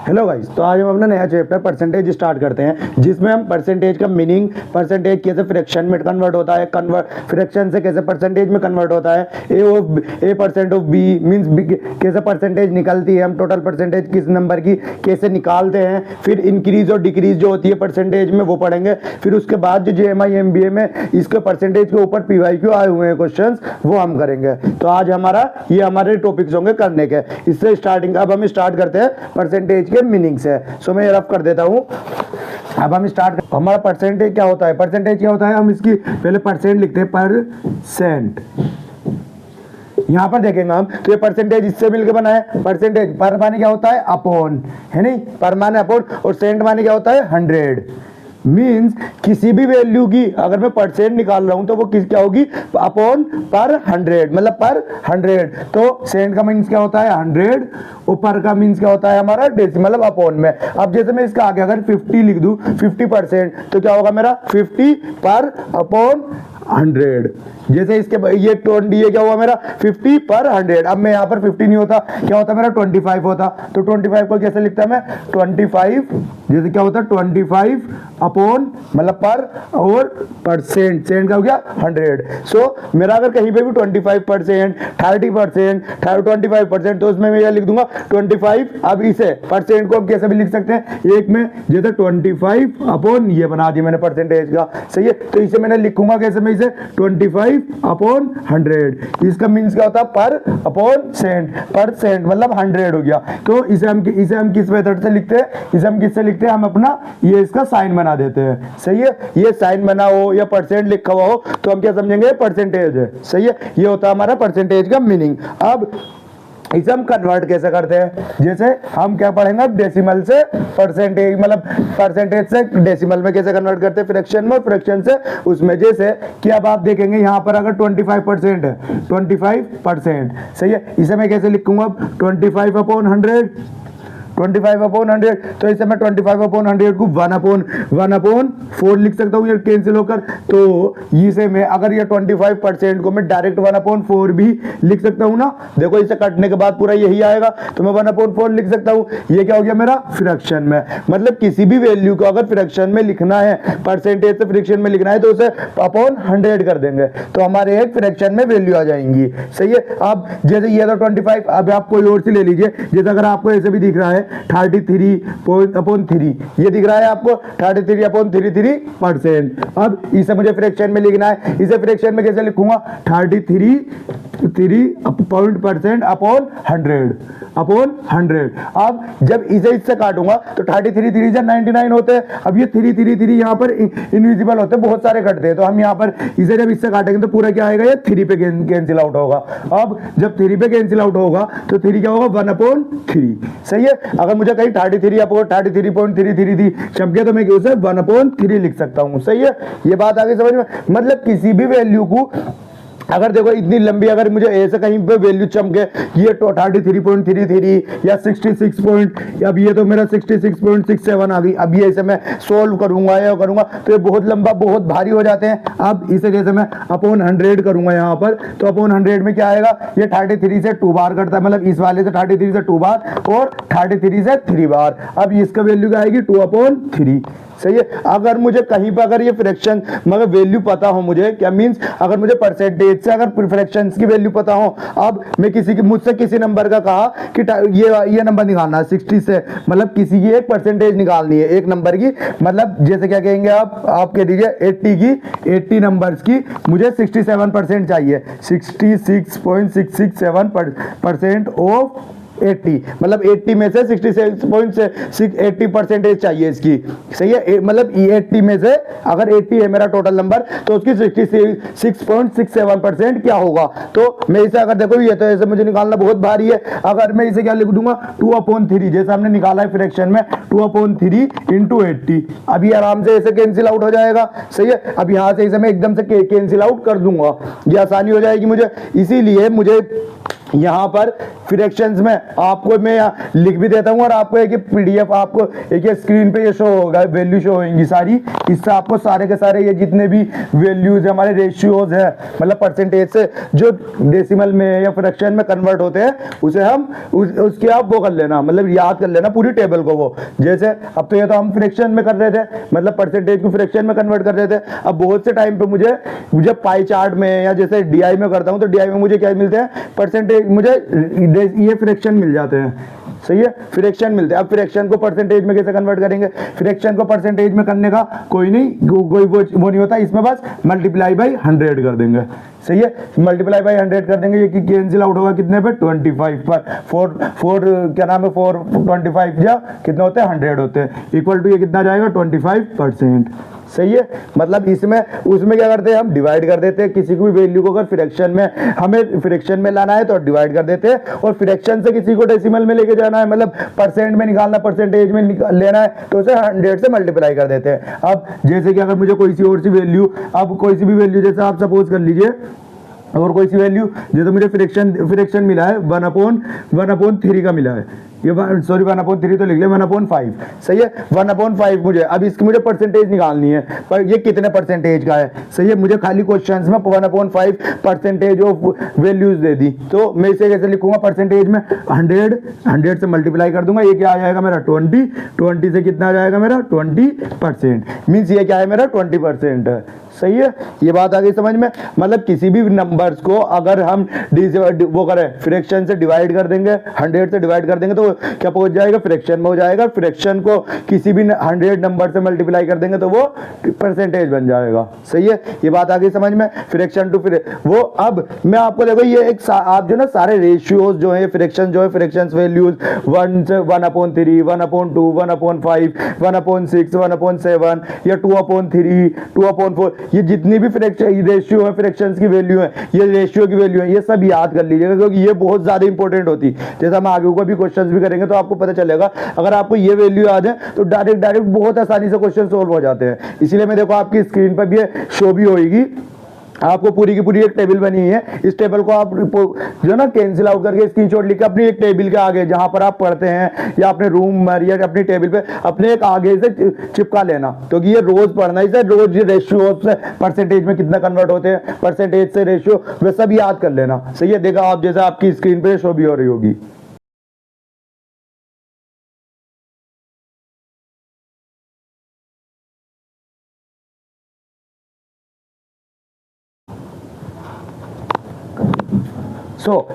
Hello guys, तो आज हम अपना नया चैप्टर परसेंटेज स्टार्ट करते हैं, जिसमें हम परसेंटेज का मीनिंग, परसेंटेज कैसे फ्रैक्शन में कन्वर्ट होता है, फ्रैक्शन से कैसे परसेंटेज में कन्वर्ट होता है, ए परसेंट ऑफ बी मींस कैसे परसेंटेज निकलती है, हम टोटल परसेंटेज किस नंबर की कैसे निकालते हैं, फिर इंक्रीज और डिक्रीज जो होती है परसेंटेज में वो पढ़ेंगे। फिर उसके बाद जो JMI MBA में इसके परसेंटेज के ऊपर PYQ आए हुए हैं क्वेश्चन, वो हम करेंगे। तो आज ये हमारे टॉपिक्स होंगे करने के। इससे स्टार्टिंग अब हम स्टार्ट करते हैं परसेंटेज के मीनिंग से। सो मैं रफ कर देता हूं। अब हम स्टार्ट, हमारा परसेंटेज क्या होता है, परसेंटेज क्या होता है, हम इसकी पहले परसेंट लिखते हैं, परसेंट। यहां पर देखेंगे हम, तो ये परसेंटेज इससे मिलकर बना है। परसेंटेज पर माने क्या होता है, अपॉन, है नहीं, पर माने अपॉन, और सेंट माने क्या होता है, 100। मीन्स किसी भी वैल्यू की अगर मैं परसेंट निकाल रहा हूं तो वो क्या होगी, अपॉन पर 100, मतलब पर 100। तो सेंट का मीन्स क्या होता है, 100, और पर का मीन्स क्या होता है हमारा, डेसिमल, मतलब अपॉन में। अब जैसे मैं इसका आगे अगर 50 लिख दूं, 50%, तो क्या होगा मेरा 50 पर अपॉन 100। जैसे इसके ये 20, ये क्या हुआ मेरा 50 पर 100। अब मैं यहाँ पर 50 नहीं होता, क्या होता मेरा 25 होता। तो 25 को कैसे लिखता मैं, 25, जैसे क्या होता 25 अपॉन, मतलब पर, और परसेंट, सेंट का हो गया 100। सो मेरा अगर कहीं पे भी 25%, 30%, 25%, तो उसमें मैं यह लिख दूंगा 25। अब इसे परसेंट को हम कैसे भी लिख सकते हैं, एक में जैसे 25 अपॉन, ये बना दिया मैंने परसेंटेज का, सही है। तो इसे मैंने लिखूंगा कैसे, मैं इसे 25 अपॉन 100। इसका मीन्स क्या होता है, पर अपॉन सेंट, परसेंट मतलब 100 हो गया। तो इसे हम किस मेथड से लिखते हैं, इसे हम किससे लिखते हैं, हम अपना ये इसका साइन बना देते हैं, सही है। ये साइन बना हो या परसेंट लिखा हुआ हो तो हम क्या समझेंगे, परसेंटेज है, सही है। ये होता है हमारा परसेंटेज का मीनिंग। अब इसे हम कन्वर्ट कैसे करते हैं, जैसे हम क्या पढ़ेंगे, डेसिमल से परसेंटेज, मतलब परसेंटेज से डेसिमल में कैसे कन्वर्ट करते हैं, फ्रैक्शन में, और फ्रैक्शन से उसमें। जैसे कि अब आप देखेंगे यहाँ पर अगर 25% है, 25%, सही है। इसे मैं कैसे लिखूंगा, 25 अपॉन 100, 25 अपॉन 100। तो इसे मैं 25 अपॉन 100 को 1 अपॉन 4 लिख सकता हूँ, ये कैंसिल होकर। तो इसे मैं अगर ये 25% को मैं डायरेक्ट 1 अपॉन 4 भी लिख सकता हूँ ना, देखो इसे काटने के बाद पूरा यही आएगा, तो मैं 1 अपॉन 4 लिख सकता हूँ। ये क्या हो गया मेरा, फ्रैक्शन में। मतलब किसी भी वैल्यू को अगर फ्रैक्शन में लिखना है, परसेंटेज से फ्रैक्शन में लिखना है, तो उसे अपॉन 100 कर देंगे, तो हमारे एक फ्रैक्शन में वैल्यू आ जाएंगी, सही है। अब जैसे ये तो 25, अब आप कोई और से ले लीजिए, जैसे अगर आपको ऐसे भी दिख रहा है 33/3, ये दिख रहा है आपको 33/33%। अब इसे मुझे फ्रैक्शन में लिखना है, इसे फ्रैक्शन में कैसे लिखूंगा, 33% अपॉन 100। अब जब इसे इससे काटूंगा तो 33 से 99 होते हैं। अब ये 3 यहाँ पर इनविजिबल होते हैं, बहुत सारे कटते हैं, तो हम यहाँ पर इसे जब इससे काटेंगे तो पूरा क्या आएगा, ये 3 पे कैंसिल आउट होगा। अब जब 3 पे कैंसिल आउट होगा तो 3 क्या होगा, 1/3, सही है। अगर मुझे कहीं 33.33 थी शब्द, तो मैं उसे 1/3 लिख सकता हूं, सही है। ये बात आगे समझ में, मतलब किसी भी वैल्यू को अगर देखो इतनी लंबी, अगर मुझे ऐसे कहीं पे वैल्यू चमके, ये 33.33 या 66 अब ये तो मेरा 66.67 आ गई। अब ये इसे मैं सोल्व करूंगा या करूंगा तो ये बहुत लंबा, बहुत भारी हो जाते हैं। अब इसे जैसे मैं अपॉन 100 करूंगा यहाँ पर, तो अपॉन 100 में क्या आएगा, ये 33 से 2 बार करता है, मतलब इस वाले से 33 से 2 बार और 33 से 3 बार। अब इसका वैल्यू क्या आएगी, 2/3, सही है। अगर मुझे कहीं पर अगर ये फ्रैक्शन मगर वैल्यू पता हो, मुझे क्या मींस, अगर मुझे परसेंटेज से अगर फ्रैक्शंस की वैल्यू पता हो, अब मैं मुझसे किसी नंबर का कहा कि ये नंबर निकालना है 60 से, मतलब किसी की एक परसेंटेज निकालनी है एक नंबर की, मतलब जैसे क्या कहेंगे आप कह दीजिए 80 नंबर्स की मुझे 67% चाहिए, 66.667% ऑफ 80, मतलब 80 में से 66.80% चाहिए इसकी, सही है। मतलब 80 में से अगर 80 है मेरा टोटल नंबर, तो उसकी 66.67% क्या होगा। तो मैं इसे अगर देखो, ये तो ऐसे मुझे निकालना बहुत भारी है। अगर मैं इसे क्या लिख दूंगा, 2/3, जैसे हमने निकाला है फ्रैक्शन में 2/3 × 80। अभी आराम से ऐसे कैंसिल आउट हो जाएगा, सही है। अब यहां से इसे मैं एकदम से कैंसिल आउट कर दूंगा, ये आसानी हो जाएगी मुझे। इसीलिए मुझे यहाँ पर फ्रैक्शंस में आपको मैं यहाँ लिख भी देता हूँ और आपको एक PDF आपको एक स्क्रीन पे ये शो होगा, वैल्यू शो होंगी सारी। इससे आपको सारे के सारे ये जितने भी वैल्यूज हमारे रेशियोज है, मतलब परसेंटेज से जो डेसिमल में या फ्रैक्शन में कन्वर्ट होते हैं, उसे हम उसके आप वो कर लेना, मतलब याद कर लेना पूरी टेबल को। वो जैसे अब तो ये तो हम फ्रैक्शन में कर रहे थे, मतलब परसेंटेज को फ्रैक्शन में कन्वर्ट कर रहे थे। अब बहुत से टाइम पे मुझे पाई चार्ट में या जैसे DI में करता हूँ तो DI में मुझे क्या मिलते हैं, परसेंटेज, मुझे ये फ्रैक्शन मिल जाते हैं, सही है, फ्रैक्शन मिलते हैं। अब फ्रैक्शन को परसेंटेज में कैसे कन्वर्ट करेंगे? फ्रैक्शन को परसेंटेज में करने का कोई वो नहीं होता, इसमें बस मल्टीप्लाई बाई 100 कर देंगे, सही है, मल्टीप्लाई बाई 100 कर देंगे। ये कैंसिल आउट होगा कितने पे? 25 पर। 4 क्या नाम है, 425 या कितने होते हैं, 100 होते हैं, इक्वल टू ये कितना जाएगा, 25%, सही है। मतलब इसमें उसमें क्या करते हैं, हम डिवाइड कर देते हैं किसी भी वैल्यू को। अगर फ्रैक्शन में हमें फ्रैक्शन में लाना है तो डिवाइड कर देते हैं, और फ्रैक्शन से किसी को डेसिमल में लेके जाना है, मतलब परसेंट में निकालना, परसेंटेज में लेना है, तो उसे 100 से मल्टीप्लाई कर देते हैं। अब जैसे कि अगर मुझे कोई सी और सी वैल्यू, अब कोई सी भी वैल्यू, जैसे आप सपोज कर लीजिए और कोई सी वैल्यू, जैसे मुझे फ्रैक्शन मिला है 1/3 का मिला है, ये 1/3 तो लिख लिया, 1/5, सही है, 1/5 मुझे, अब इसकी मुझे परसेंटेज निकालनी है, पर ये कितने परसेंटेज का है, सही है, मुझे खाली क्वेश्चंस में 1/5 परसेंटेज ऑफ वैल्यूज दे दी, तो मैं इसे कैसे लिखूंगा, परसेंटेज में 100 से मल्टीप्लाई कर दूंगा, ये क्या आ जाएगा मेरा 20 से कितना आ जाएगा मेरा 20%, मीन्स ये क्या है मेरा 20% है, सही है। ये बात आ गई समझ में। मतलब किसी भी नंबर्स को अगर हम वो करें, फ्रैक्शन से डिवाइड कर देंगे, 100 से डिवाइड कर देंगे तो क्या पहुंच जाएगा, फ्रैक्शन में हो जाएगा। फ्रैक्शन को किसी भी 100 नंबर से मल्टीप्लाई कर देंगे तो वो परसेंटेज बन जाएगा, सही है। ये बात आ गई समझ में, फ्रैक्शन टू वो। अब मैं आपको देखो ये एक आप जो ना सारे रेशियोज जो है, फ्रैक्शन जो है, फ्रैक्शंस वैल्यूज 1 से 1/3, 1/2, 1/5, 1/6, 1/7 या 2/3, 2/4, ये जितनी भी रेशियो है, फ्रैक्शंस की वैल्यू है, ये रेशियो की वैल्यू है, ये सब याद कर लीजिएगा, क्योंकि ये बहुत ज्यादा इंपॉर्टेंट होती है। जैसे हम आगे को भी क्वेश्चंस भी करेंगे तो आपको पता चलेगा, अगर आपको ये वैल्यू याद है तो डायरेक्ट बहुत आसानी से क्वेश्चन सोल्व हो जाते हैं। इसलिए मैं देखो आपकी स्क्रीन पर भी शो भी होगी, आपको पूरी की पूरी एक टेबल बनी है। इस टेबल को आप जो ना कैंसिल आउट करके स्क्रीनशॉट लेकर अपनी एक टेबल के आगे जहां पर आप पढ़ते हैं या अपने रूम में या अपनी टेबल पे अपने एक आगे से चिपका लेना, क्योंकि ये रोज पढ़ना, इसे रोज ये रेशियो से परसेंटेज में कितना कन्वर्ट होते हैं, परसेंटेज से रेशियो, वे सब याद कर लेना, सही है। देखा आप, जैसे आपकी स्क्रीन पे शो भी हो रही होगी।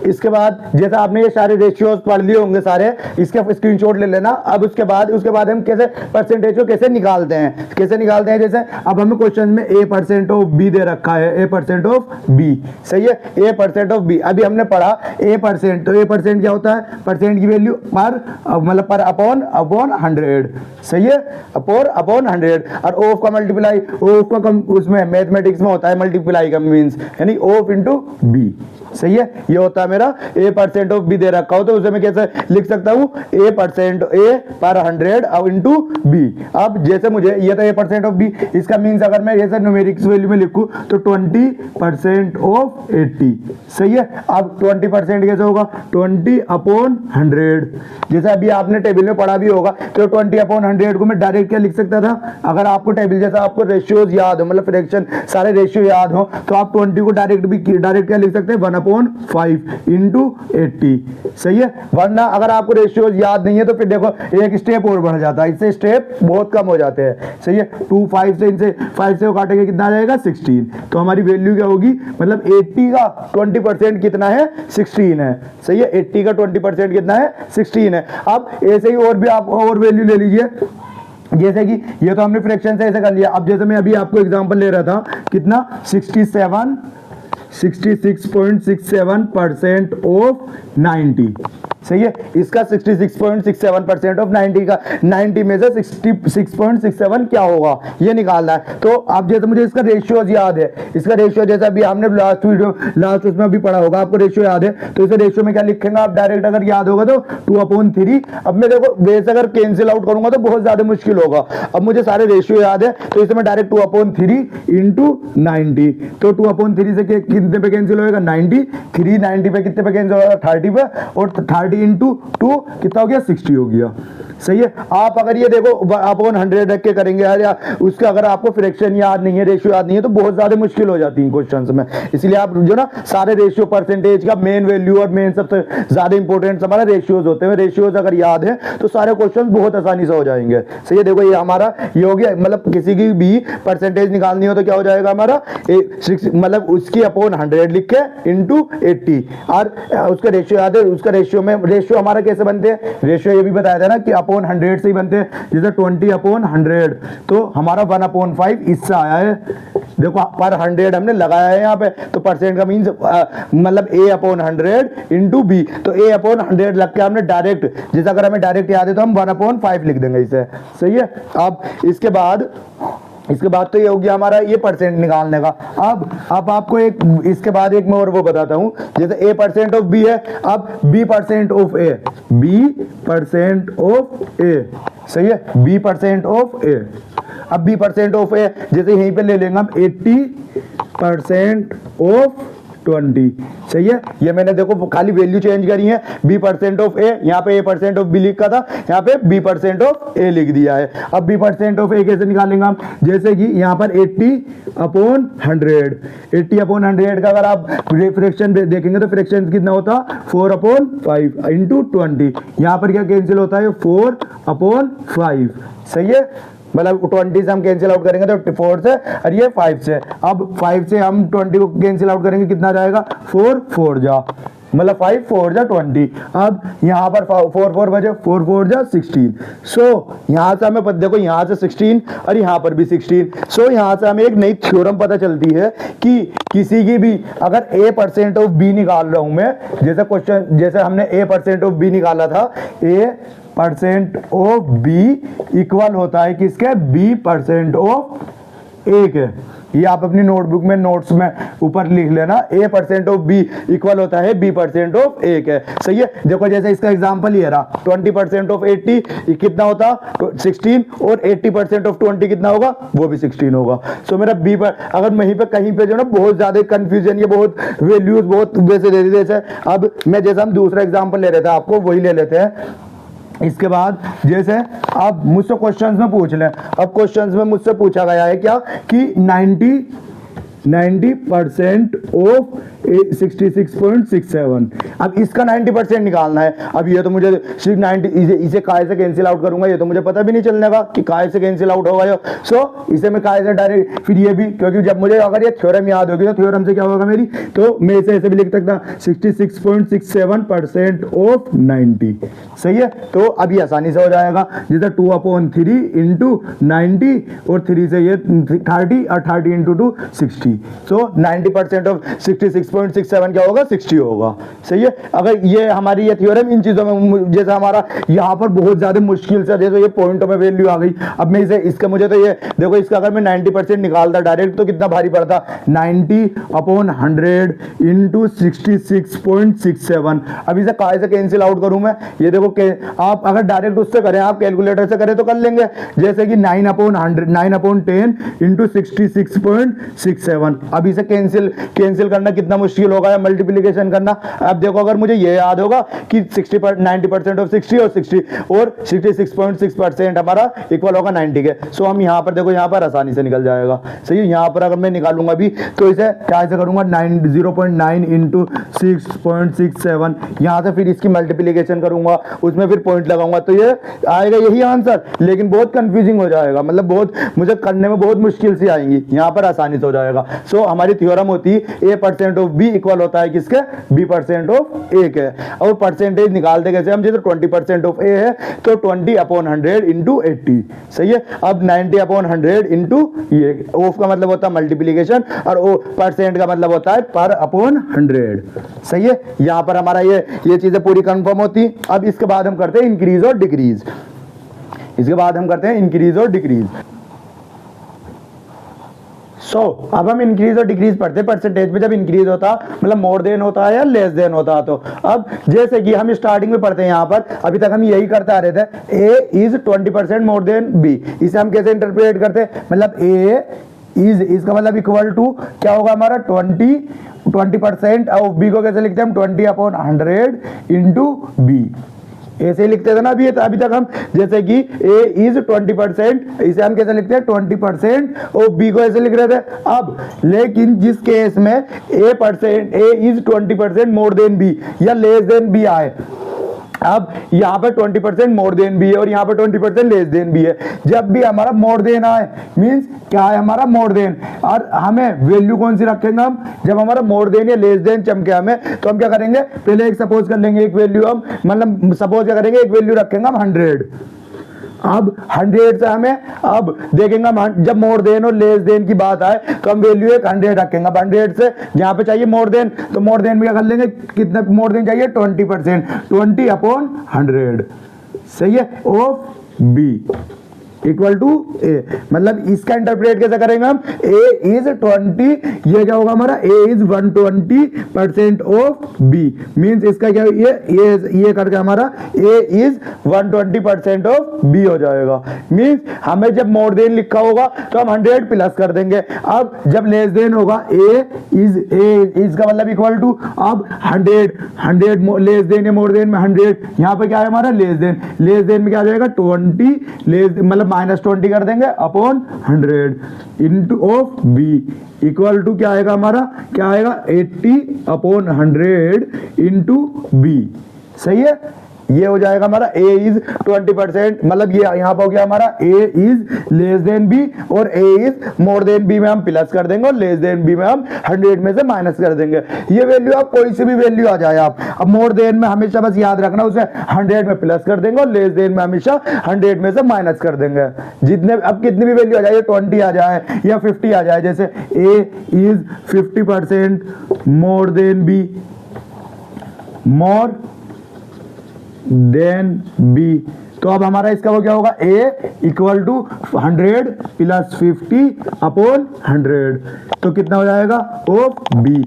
इसके बाद जैसे आपने ये सारे रेशियोज पढ़ लिए होंगे सारे, इसके स्क्रीनशॉट ले लेना। अब उसके बाद हम कैसे परसेंटेज को कैसे निकालते हैं, जैसे अब हमें क्वेश्चन में A% ऑफ B दे रखा है, A% ऑफ B, सही है, A% ऑफ B। अभी हमने पढ़ा A%, तो A% क्या होता है, परसेंट की वैल्यू पर, मतलब पर अपॉन 100, सही है, अपॉन 100। और ऑफ का मल्टीप्लाई, ऑफ का उसमें मैथमेटिक्स में होता है मल्टीप्लाई का मीन्स, यानी ऑफ इंटू B, सही है। ये होता है मेरा A% ऑफ B दे रखा हो तो उसे मैं कैसे लिख सकता हूं, A% A पर 100 अब इंटू B। अब जैसे मुझे ये था A% ऑफ B, इसका मीन्स अगर मैं जैसे न्यूमेरिक्स वैल्यू में लिखूं तो 20% ऑफ 80, सही है। अब 20% कैसे होगा, 20/100। जैसे अभी आपने टेबल में पढ़ा भी होगा तो 20/100 को मैं डायरेक्ट क्या लिख सकता था, अगर आपको टेबल जैसा आपको रेशियोज याद हो, मतलब फ्रैक्शन सारे रेशियो याद हो, तो आप 20 को डायरेक्ट क्या लिख सकते हैं, 1/5 इंटू 80, सही है। वरना अगर आपको रेशियोज याद नहीं है तो फिर देखो एक स्टेप और बढ़ जाता है, इससे स्टेप बहुत कम हो जाते हैं, सही है। 5 से वो काटेंगे कितना आ जाएगा, 16। तो हमारी वैल्यू क्या होगी, मतलब 80 का 20% कितना है, 16 है, सही है। 80 का 20% कितना है, 16 है। अब ऐसे ही और भी आप और वैल्यू ले लीजिए, जैसे कि ये तो हमने फ्रैक्शन से ऐसे कर लिया। अब जैसे मैं अभी आपको एग्जांपल ले रहा था, कितना 66.67% ऑफ 90, सही है। इसका 66.67% ऑफ 90 का 90 में से 66.67 क्या होगा ये निकालना है। तो आप जैसे मुझे इसका रेशियोज याद है, इसका रेशियो जैसा अभी हमने लास्ट उसमें अभी पढ़ा होगा, आपको रेशियो याद है, तो इसे रेशियो में क्या लिखेंगे आप डायरेक्ट, अगर याद होगा तो 2/3। अब मैं देखो बेस अगर कैंसिल आउट करूंगा तो बहुत ज्यादा मुश्किल होगा। अब मुझे सारे रेशियो याद है तो इसे मैं डायरेक्ट 2/3 इंटू 90, तो 2/3 से कितने पे कैंसिल होगा 90, 3 90 पे कितने पे कैंसिल होगा 30 पे, और 30 इंटू 2 कितना हो गया 60 हो गया। सही है। आप अगर ये देखो अपॉन 100 रख के करेंगे यार, या उसका अगर आपको फ्रैक्शन याद नहीं है, रेशियो याद नहीं है, तो बहुत ज्यादा मुश्किल हो जाती है क्वेश्चंस में। इसलिए आप जो ना सारे रेशियो परसेंटेज का मेन वैल्यू और मेन सबसे ज्यादा इंपॉर्टेंट हमारा रेशियोज होते हैं, रेशियोज अगर याद है तो सारे क्वेश्चन बहुत आसानी से हो जाएंगे। सही है। देखो ये हमारा ये हो गया, मतलब किसी की भी परसेंटेज निकालनी हो तो क्या हो जाएगा हमारा मतलब उसकी अपॉन 100 लिख के इंटू 80, और उसका रेशियो याद है, उसका रेशियो में रेशियो हमारा कैसे बनते हैं, रेशियो ये भी बताया था ना कि अपॉन 100 से ही बनते हैं, जैसे 20/100 तो हमारा 1/5 इससे आया है। देखो पर 100 हमने लगाया है यहाँ पे, तो परसेंट का मीन्स मतलब A/100 इंटू बी, तो A/100 लग के हमने डायरेक्ट, जैसे अगर हमें डायरेक्ट याद है तो हम 1/5 लिख देंगे इसे। सही है। अब इसके बाद तो ये हो गया हमारा ये परसेंट निकालने का। अब आपको एक इसके बाद एक मैं और वो बताता हूं, जैसे A% ऑफ B है, अब B% of A, B% of A, सही है, B% ऑफ A। अब B% ऑफ A जैसे यहीं पे ले लेंगे हम 80% ऑफ 20, सही है। ये मैंने देखो खाली वैल्यू चेंज करी है, B% ऑफ A, यहाँ पे A% ऑफ B लिखा था, यहाँ पे B% ऑफ A लिख दिया है। अब B% ऑफ A कैसे निकालेंगे हम, जैसे कि यहाँ पर 80/100, 80/100 का अगर आप फ्रैक्शन देखेंगे तो फ्रैक्शन कितना होता 4/5 इंटू 20, यहाँ पर क्या कैंसिल होता है 4/5, सही है। मतलब 20 से हम कैंसिल आउट करेंगे तो 4 से, और ये 5 से। अब 5 से हम 20 को कैंसिल आउट करेंगे कितना जाएगा 4 4 जा, मतलब 5 4 जा 20। अब यहाँ पर 4 4 बजे 4 4 जा 16। सो यहाँ से हमें देखो यहाँ से 16 और यहाँ पर भी 16। सो यहाँ से हमें एक नई थ्योरम पता चलती है कि किसी की भी अगर A% ऑफ B निकाल रहा हूं मैं, जैसे क्वेश्चन जैसे हमने A% ऑफ B निकाला था, A% ऑफ B इक्वल होता है किसके B% ऑफ A के। ये आप अपनी नोटबुक में नोट्स में ऊपर लिख लेना, A% ऑफ B इक्वल होता है B% ऑफ A के। सही है। देखो जैसे इसका एग्जांपल ये रहा 20% ऑफ 80 कितना होता 16, और 80% ऑफ 20 कितना होगा वो भी 16 होगा। सो मेरा B पर अगर वहीं पे कहीं पे जो ना बहुत ज्यादा कंफ्यूजन, ये बहुत वैल्यूज बहुत वैसे दे दी जैसे, अब मैं जैसे हम दूसरा एग्जाम्पल ले रहे थे आपको वही ले लेते हैं। इसके बाद जैसे आप मुझसे क्वेश्चंस में पूछ लें, अब क्वेश्चंस में मुझसे पूछा गया है क्या कि 90% ऑफ 66.67, अब इसका 90% निकालना है। अब ये तो मुझे सिर्फ 90 इसे काय से कैंसिल आउट करूंगा, ये तो मुझे पता भी नहीं चलने का कि काय से कैंसिल आउट होगा ये। सो इसे मैं काय से डायरेक्ट, फिर ये भी क्योंकि जब मुझे अगर ये थ्योरम याद होगी तो थ्योरम से क्या होगा मेरी, तो मैं इसे ऐसे भी लिख सकता 66.67% ऑफ 90, सही है। तो अभी आसानी से हो जाएगा, जैसे 2/3 इंटू 90, और 3 से ये 30, और 30 इंटू 2 60। सो 90% ऑफ 66.67 क्या होगा 60 होगा, सही है। अगर ये हमारी ये थ्योरम इन चीजों में, जैसे हमारा यहाँ पर बहुत ज्यादा मुश्किल से जैसे ये पॉइंटों में वैल्यू आ गई, अब मैं इसे इसका मुझे तो ये देखो इसका अगर मैं 90% निकालता डायरेक्ट तो कितना भारी पड़ता 90/100 इंटू 66.67। अब इसे काय से कैंसिल आउट करूं मैं, ये देखो आप अगर डायरेक्ट उससे करें, आप कैलकुलेटर से करें तो कर लेंगे, जैसे कि 9/10 इंटू 66.67। अब इसे कैंसिल करना कितना मुश्किल होगा, या मल्टीप्लिकेशन करना। अब देखो अगर मुझे ये याद होगा कि 90% ऑफ 60 और 60 और 66.6% हमारा इक्वल होगा 90 के। सो हम यहाँ पर देखो यहाँ पर आसानी से निकल जाएगा, सही है। यहाँ पर अगर मैं निकालूंगा अभी तो इसे क्या से करूंगा 0.9 इंटू 6.67, यहाँ से फिर इसकी मल्टीप्लिकेशन करूंगा, उसमें फिर पॉइंट लगाऊंगा, तो ये आएगा यही आंसर, लेकिन बहुत कंफ्यूजिंग हो जाएगा, मतलब बहुत मुझे करने में बहुत मुश्किल सी आएंगी, यहाँ पर आसानी से हो जाएगा। सो हमारी थ्योरम होती है A% ऑफ B इक्वल होता है किसके, B% ऑफ A के। और परसेंटेज निकालते कैसे हम, जैसे 20% ऑफ A है तो 20/100 इंटू 80, सही है। अब 90/100 इंटू ये ऑफ का मतलब होता है मल्टीप्लीकेशन और परसेंट का मतलब होता है पर अपॉन 100, सही है। यहां पर हमारा ये चीजें पूरी कंफर्म होती। अब इसके बाद हम करते हैं इंक्रीज और डिक्रीज, इसके बाद हम करते हैं इंक्रीज और डिक्रीज। अब हम इंक्रीज और डिक्रीज पढ़ते हैं। परसेंटेज में जब इंक्रीज होता मतलब मोर देन होता है या लेस देन होता है। तो अब जैसे कि हम स्टार्टिंग में पढ़ते हैं, यहां पर अभी तक हम यही करते आ रहे थे, ए इज 20% मोर देन बी। इसे हम कैसे इंटरप्रेट करते हैं, मतलब ए इज, इसका मतलब इक्वल टू क्या होगा हमारा 20% ऑफ बी को कैसे लिखते हैं हम 20/100 इंटू बी, ऐसे लिखते थे ना अभी तक हम। जैसे कि a इज 20%, इसे हम कैसे लिखते हैं 20% और b को ऐसे लिख रहे थे। अब लेकिन जिस केस में a is 20% more than b या लेस देन b आए, अब यहाँ पे 20% मोर देन भी है और यहाँ पे 20% लेस देन भी है। जब भी हमारा मोर देन आए मींस क्या है हमारा मोर देन, और हमें वैल्यू कौन सी रखेंगे हम, जब हमारा मोर देन या लेस देन चमके हमें तो हम क्या करेंगे, पहले एक सपोज कर लेंगे, एक वैल्यू हम मतलब सपोज क्या करेंगे, एक वैल्यू रखेंगे हम 100। अब 100 से हमें अब देखेंगे हम जब मोर देन और लेस देन की बात आए तो हम वैल्यू एक 100 रखेंगे। अब 100 से जहां पे चाहिए मोर देन, तो मोर देन में क्या कर लेंगे, कितना मोर देन चाहिए 20%, 20/100, सही है, ऑफ बी इक्वल टू ए। मतलब इसका इंटरप्रेट कैसे करेंगे हम, ए इज 20, ये क्या होगा हमारा, ए इज 120% ऑफ बी, मींस इसका क्या ये करके हमारा ए इज 120% ऑफ बी हो जाएगा। मींस हमें जब मोर देन लिखा होगा तो हम 100 प्लस कर देंगे। अब जब लेस देन होगा ए इज का मतलब इक्वल टू, अब 100 लेस देन या मोर देन में 100, यहाँ पे क्या है हमारा लेस देन में क्या आ जाएगा 20, मतलब -20 कर देंगे upon 100 into of B equal to क्या आएगा हमारा, क्या आएगा 80/100 इंटू बी, सही है। ये हो जाएगा हमारा a इज 20%, मतलब ये यहाँ पर हो गया हमारा a is less then b और a is more than b में हम प्लस कर देंगे और लेस देन b में हम 100 में से माइनस कर देंगे। ये वैल्यू आप कोई सी भी वैल्यू आ जाए आप, अब मोर देन में हमेशा बस याद रखना उसे 100 में प्लस कर देंगे और लेस देन में हमेशा 100 में से माइनस कर देंगे। जितने अब कितनी भी वैल्यू आ जाए, 20 आ जाए या 50 आ जाए, जैसे a is 50% more than b, more than B, तो अब हमारा इसका वो क्या होगा, a इक्वल टू 100 प्लस 50/100, तो कितना हो जाएगा ऑफ b।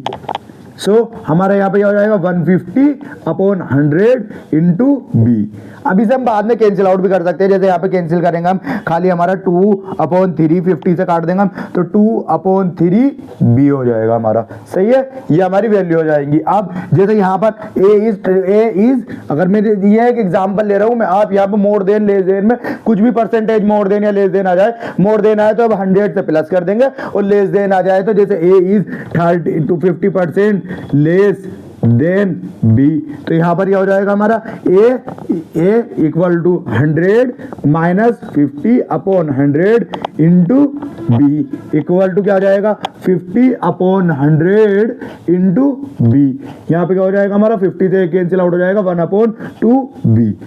हमारा यहाँ पे क्या हो जाएगा 150/100 इंटू बी। अब इसे हम बाद में कैंसिल आउट भी कर सकते हैं, जैसे यहाँ पे कैंसिल करेंगे हम, खाली हमारा 2/3 50 से काट देंगे हम तो 2/3 बी हो जाएगा हमारा, सही है। ये हमारी वैल्यू हो जाएगी। अब जैसे यहाँ पर ए इज अगर मैं ये एक एग्जाम्पल ले रहा हूँ मैं, आप यहाँ पे मोर देन लेस देन में कुछ भी परसेंटेज मोर देन या लेस देन आ जाए, मोर देन आए तो अब 100 से प्लस कर देंगे और लेस देन आ जाए तो जैसे A is 30 to 50% less than B, तो यहां पर क्या हो जाएगा हमारा A equal to 100 minus 50/100 into B equal to क्या हो जाएगा 50/100 इंटू बी। यहां पे क्या हो जाएगा हमारा 50 से कैंसिल आउट हो जाएगा 1/2 बी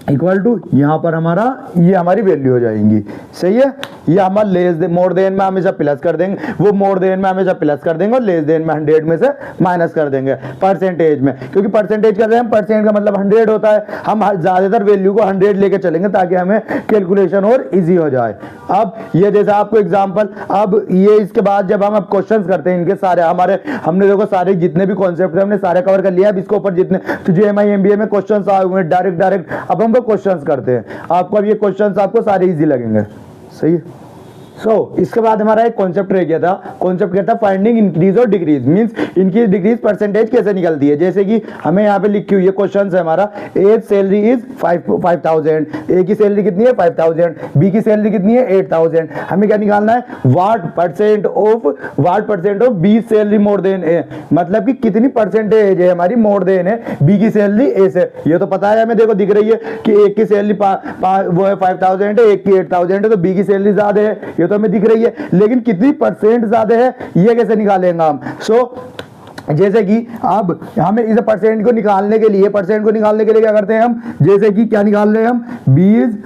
इक्वल टू, यहां पर हमारा ये हमारी वैल्यू हो जाएंगी, सही है। ये हमारा लेस देन मोर देन में हमेशा प्लस कर देंगे, वो मोर देन में हमेशा प्लस कर देंगे और लेस देन में 100 में से माइनस कर देंगे परसेंटेज में, क्योंकि परसेंटेज कर रहे हैं, परसेंट का मतलब 100 होता है। हम ज्यादातर वैल्यू को 100 लेके चलेंगे ताकि हमें कैलकुलेशन और इजी हो जाए। अब ये जैसे आपको एग्जाम्पल, अब ये इसके बाद जब हम अब क्वेश्चन करते हैं इनके सारे हमने देखो सारे जितने भी कॉन्सेप्ट हमने सारे कवर कर लिया। अब इसके ऊपर जितने तो JMI MBA में क्वेश्चन आए हुए हैं डायरेक्ट, अब हम क्वेश्चंस करते हैं। आपको अब ये क्वेश्चंस आपको सारे इजी लगेंगे, सही है। इसके बाद हमारा एक कॉन्सेप्ट रह गया था, कॉन्सेप्ट क्या था, फाइंडिंग इंक्रीज और डिक्रीज, मींस इनकी डिक्रीज परसेंटेज कैसे निकलती है। जैसे कि हमें यहाँ पे लिखी हुई है क्वेश्चन है हमारा, ए सैलरी इज 5000, ए की सैलरी कितनी है 5000, बी की सैलरी कितनी है 8000। हमें क्या निकालना है, what percent of B salary more than A, मतलब कि कितनी परसेंटेज है हमारी मोर देन है बी की सैलरी ए से। ये तो पता है हमें, देखो दिख रही है कि एक की सैलरी वो है 5000 है, एक की 8000 है, तो बी की सैलरी ज्यादा है, ये ये तो हमें दिख रही है, लेकिन कितनी परसेंट ज्यादा है ये कैसे निकालेंगे हम। जैसे कि अब हमें इस परसेंट को निकालने के लिए क्या करते हैं हम, जैसे कि क्या निकाल रहे हैं हम, बीज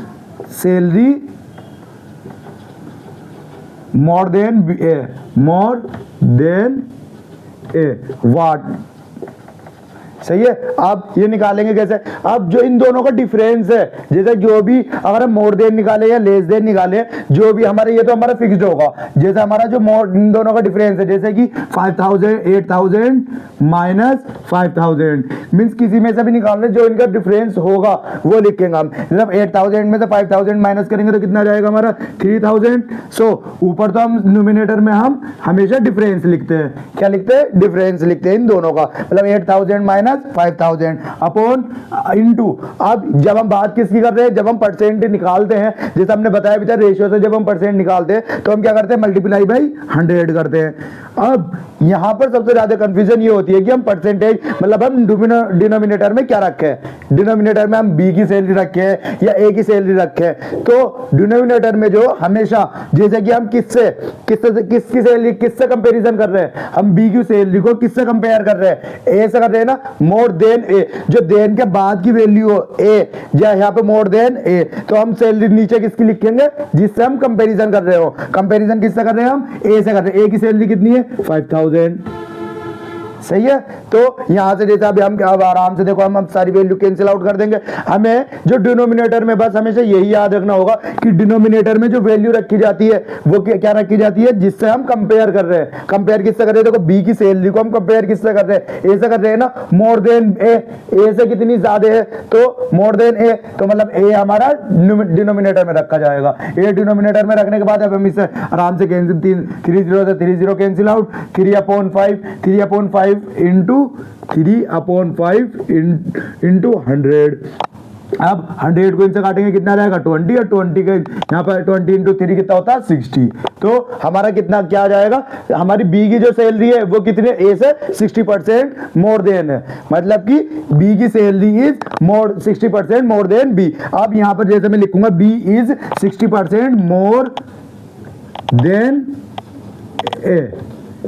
सैलरी मोर देन ए वाट, सही है। अब ये निकालेंगे कैसे, अब जो इन दोनों का डिफरेंस है, जैसे जो भी अगर हम मोर देन निकाले या लेस देन निकाले, जो भी हमारे ये तो हमारा फिक्स्ड होगा, जैसे हमारा जो मोर इन दोनों का डिफरेंस है, जैसे कि 5000 8000 माइनस 5000 मींस किसी में से भी निकालने जो इनका डिफरेंस होगा वो लिखेंगे हम। जब 8000 में से 5000 माइनस करेंगे तो कितना जाएगा हमारा 3000। सो ऊपर तो हम न्यूमिनेटर में हम हमेशा डिफरेंस लिखते हैं, क्या लिखते हैं, डिफरेंस लिखते हैं इन दोनों का, मतलब 8000 माइनस 5000 अपॉन इनटू। अब जब हम बात किसकी कर रहे हैं, जब हम परसेंट निकालते हैं, जैसे हमने बताया भी था रेशियो से जब हम परसेंट निकालते हैं तो हम क्या करते हैं, मल्टीप्लाई बाई 100 करते हैं। अब यहां पर सबसे ज्यादा कंफ्यूजन ये होती है कि हम परसेंटेज मतलब हम डिनोमिनेटर में क्या रखे हैं, डिनोमिनेटर में हम बी की सैलरी रखे हैं या ए की सैलरी रखे हैं। तो डिनोमिनेटर में जो हमेशा जैसे कि हम किसकी सैलरी किससे कंपैरिजन कर रहे हैं, हम बी की सैलरी को किससे कंपेयर कर रहे हैं, ए से कर रहे हैं ना, मोर देन ए, जो देन के बाद की वैल्यू हो ए, या यहाँ पे मोर देन ए, तो हम सैलरी नीचे किसकी लिखेंगे, जिससे हम कंपैरिजन कर रहे हो। कंपैरिजन किससे कर रहे हैं, हम ए से कर रहे हैं। ए की सैलरी कितनी है 5000, सही है। तो यहां से जैसे अभी हम अब आराम से देखो हम सारी वैल्यू कैंसिल आउट कर देंगे। हमें जो डिनोमिनेटर में बस हमेशा यही याद रखना होगा कि डिनोमिनेटर में जो वैल्यू रखी जाती है वो क्या रखी जाती है, जिससे हम कंपेयर कर रहे हैं। कंपेयर किससे कर रहे हैं, देखो बी की सैलरी को हम कंपेयर किससे कर रहे हैं, ए से कर रहे हैं ना, मोर देन ए, ए से कितनी ज्यादा है तो मोर देन ए, तो मतलब ए हमारा डिनोमिनेटर में रखा जाएगा। ए डिनोमिनेटर में रखने के बाद अब हम इसे आराम से कैंसिल 30 से 30 कैंसिल आउट, 3/5 इंटू 3/5 इंटू 100। अब 100 को इनसे काटेंगे कितना जाएगा 20, और 20 के यहाँ पर 20 इंटू 3 कितना होता है 60। तो हमारा कितना क्या आ जाएगा, हमारी बी की जो सैलरी है वो कितने ए से 60% मोर देन है, मतलब कि बी की salary is more 60% more than B. अब यहाँ पर जैसे मैं लिखूंगा B is 60% more than A,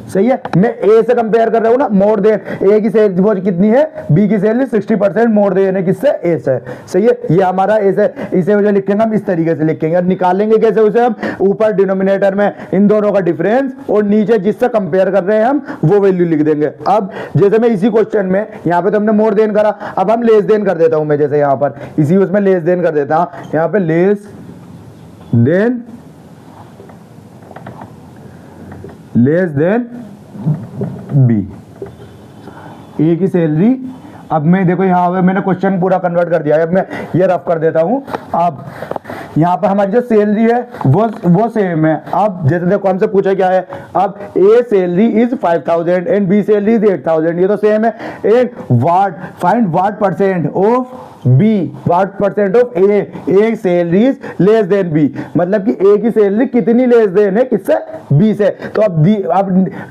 सही है। मैं ए से कंपेयर कर रहा हूं ना, मोर देन ए की सैलरी वो कितनी है, बी की सैलरी 60% मोर देन है किससे, ए से, सही है। ये हमारा ए से, इसे जो लिखेंगे हम इस तरीके से लिखेंगे। अब निकालेंगे कैसे उसे हम, ऊपर डिनोमिनेटर में इन दोनों का डिफरेंस और नीचे जिससे कंपेयर कर रहे हैं हम वो वैल्यू लिख देंगे। अब जैसे मैं इसी क्वेश्चन में यहाँ पे तो हमने मोर देन करा, अब हम लेस देन कर देता हूं मैं, जैसे यहाँ पर इसी उसमें लेस देन कर देता हूं, यहाँ पे लेस देन बी, ए की सैलरी। अब मैं देखो यहाँ पे मैंने क्वेश्चन पूरा कन्वर्ट कर दिया है, अब मैं ये रफ कर देता हूँ। अब यहाँ पर हमारी जो सैलरी है वो सेम है। अब जैसे देखो हमसे पूछा क्या है, अब A salary is 5000 and B salary is 8000, ये तो सेम है। And find what percent of B, what percent of A salary is less than B, मतलब कि ए की सैलरी कितनी लेस देन है किससे, बी से। तो अब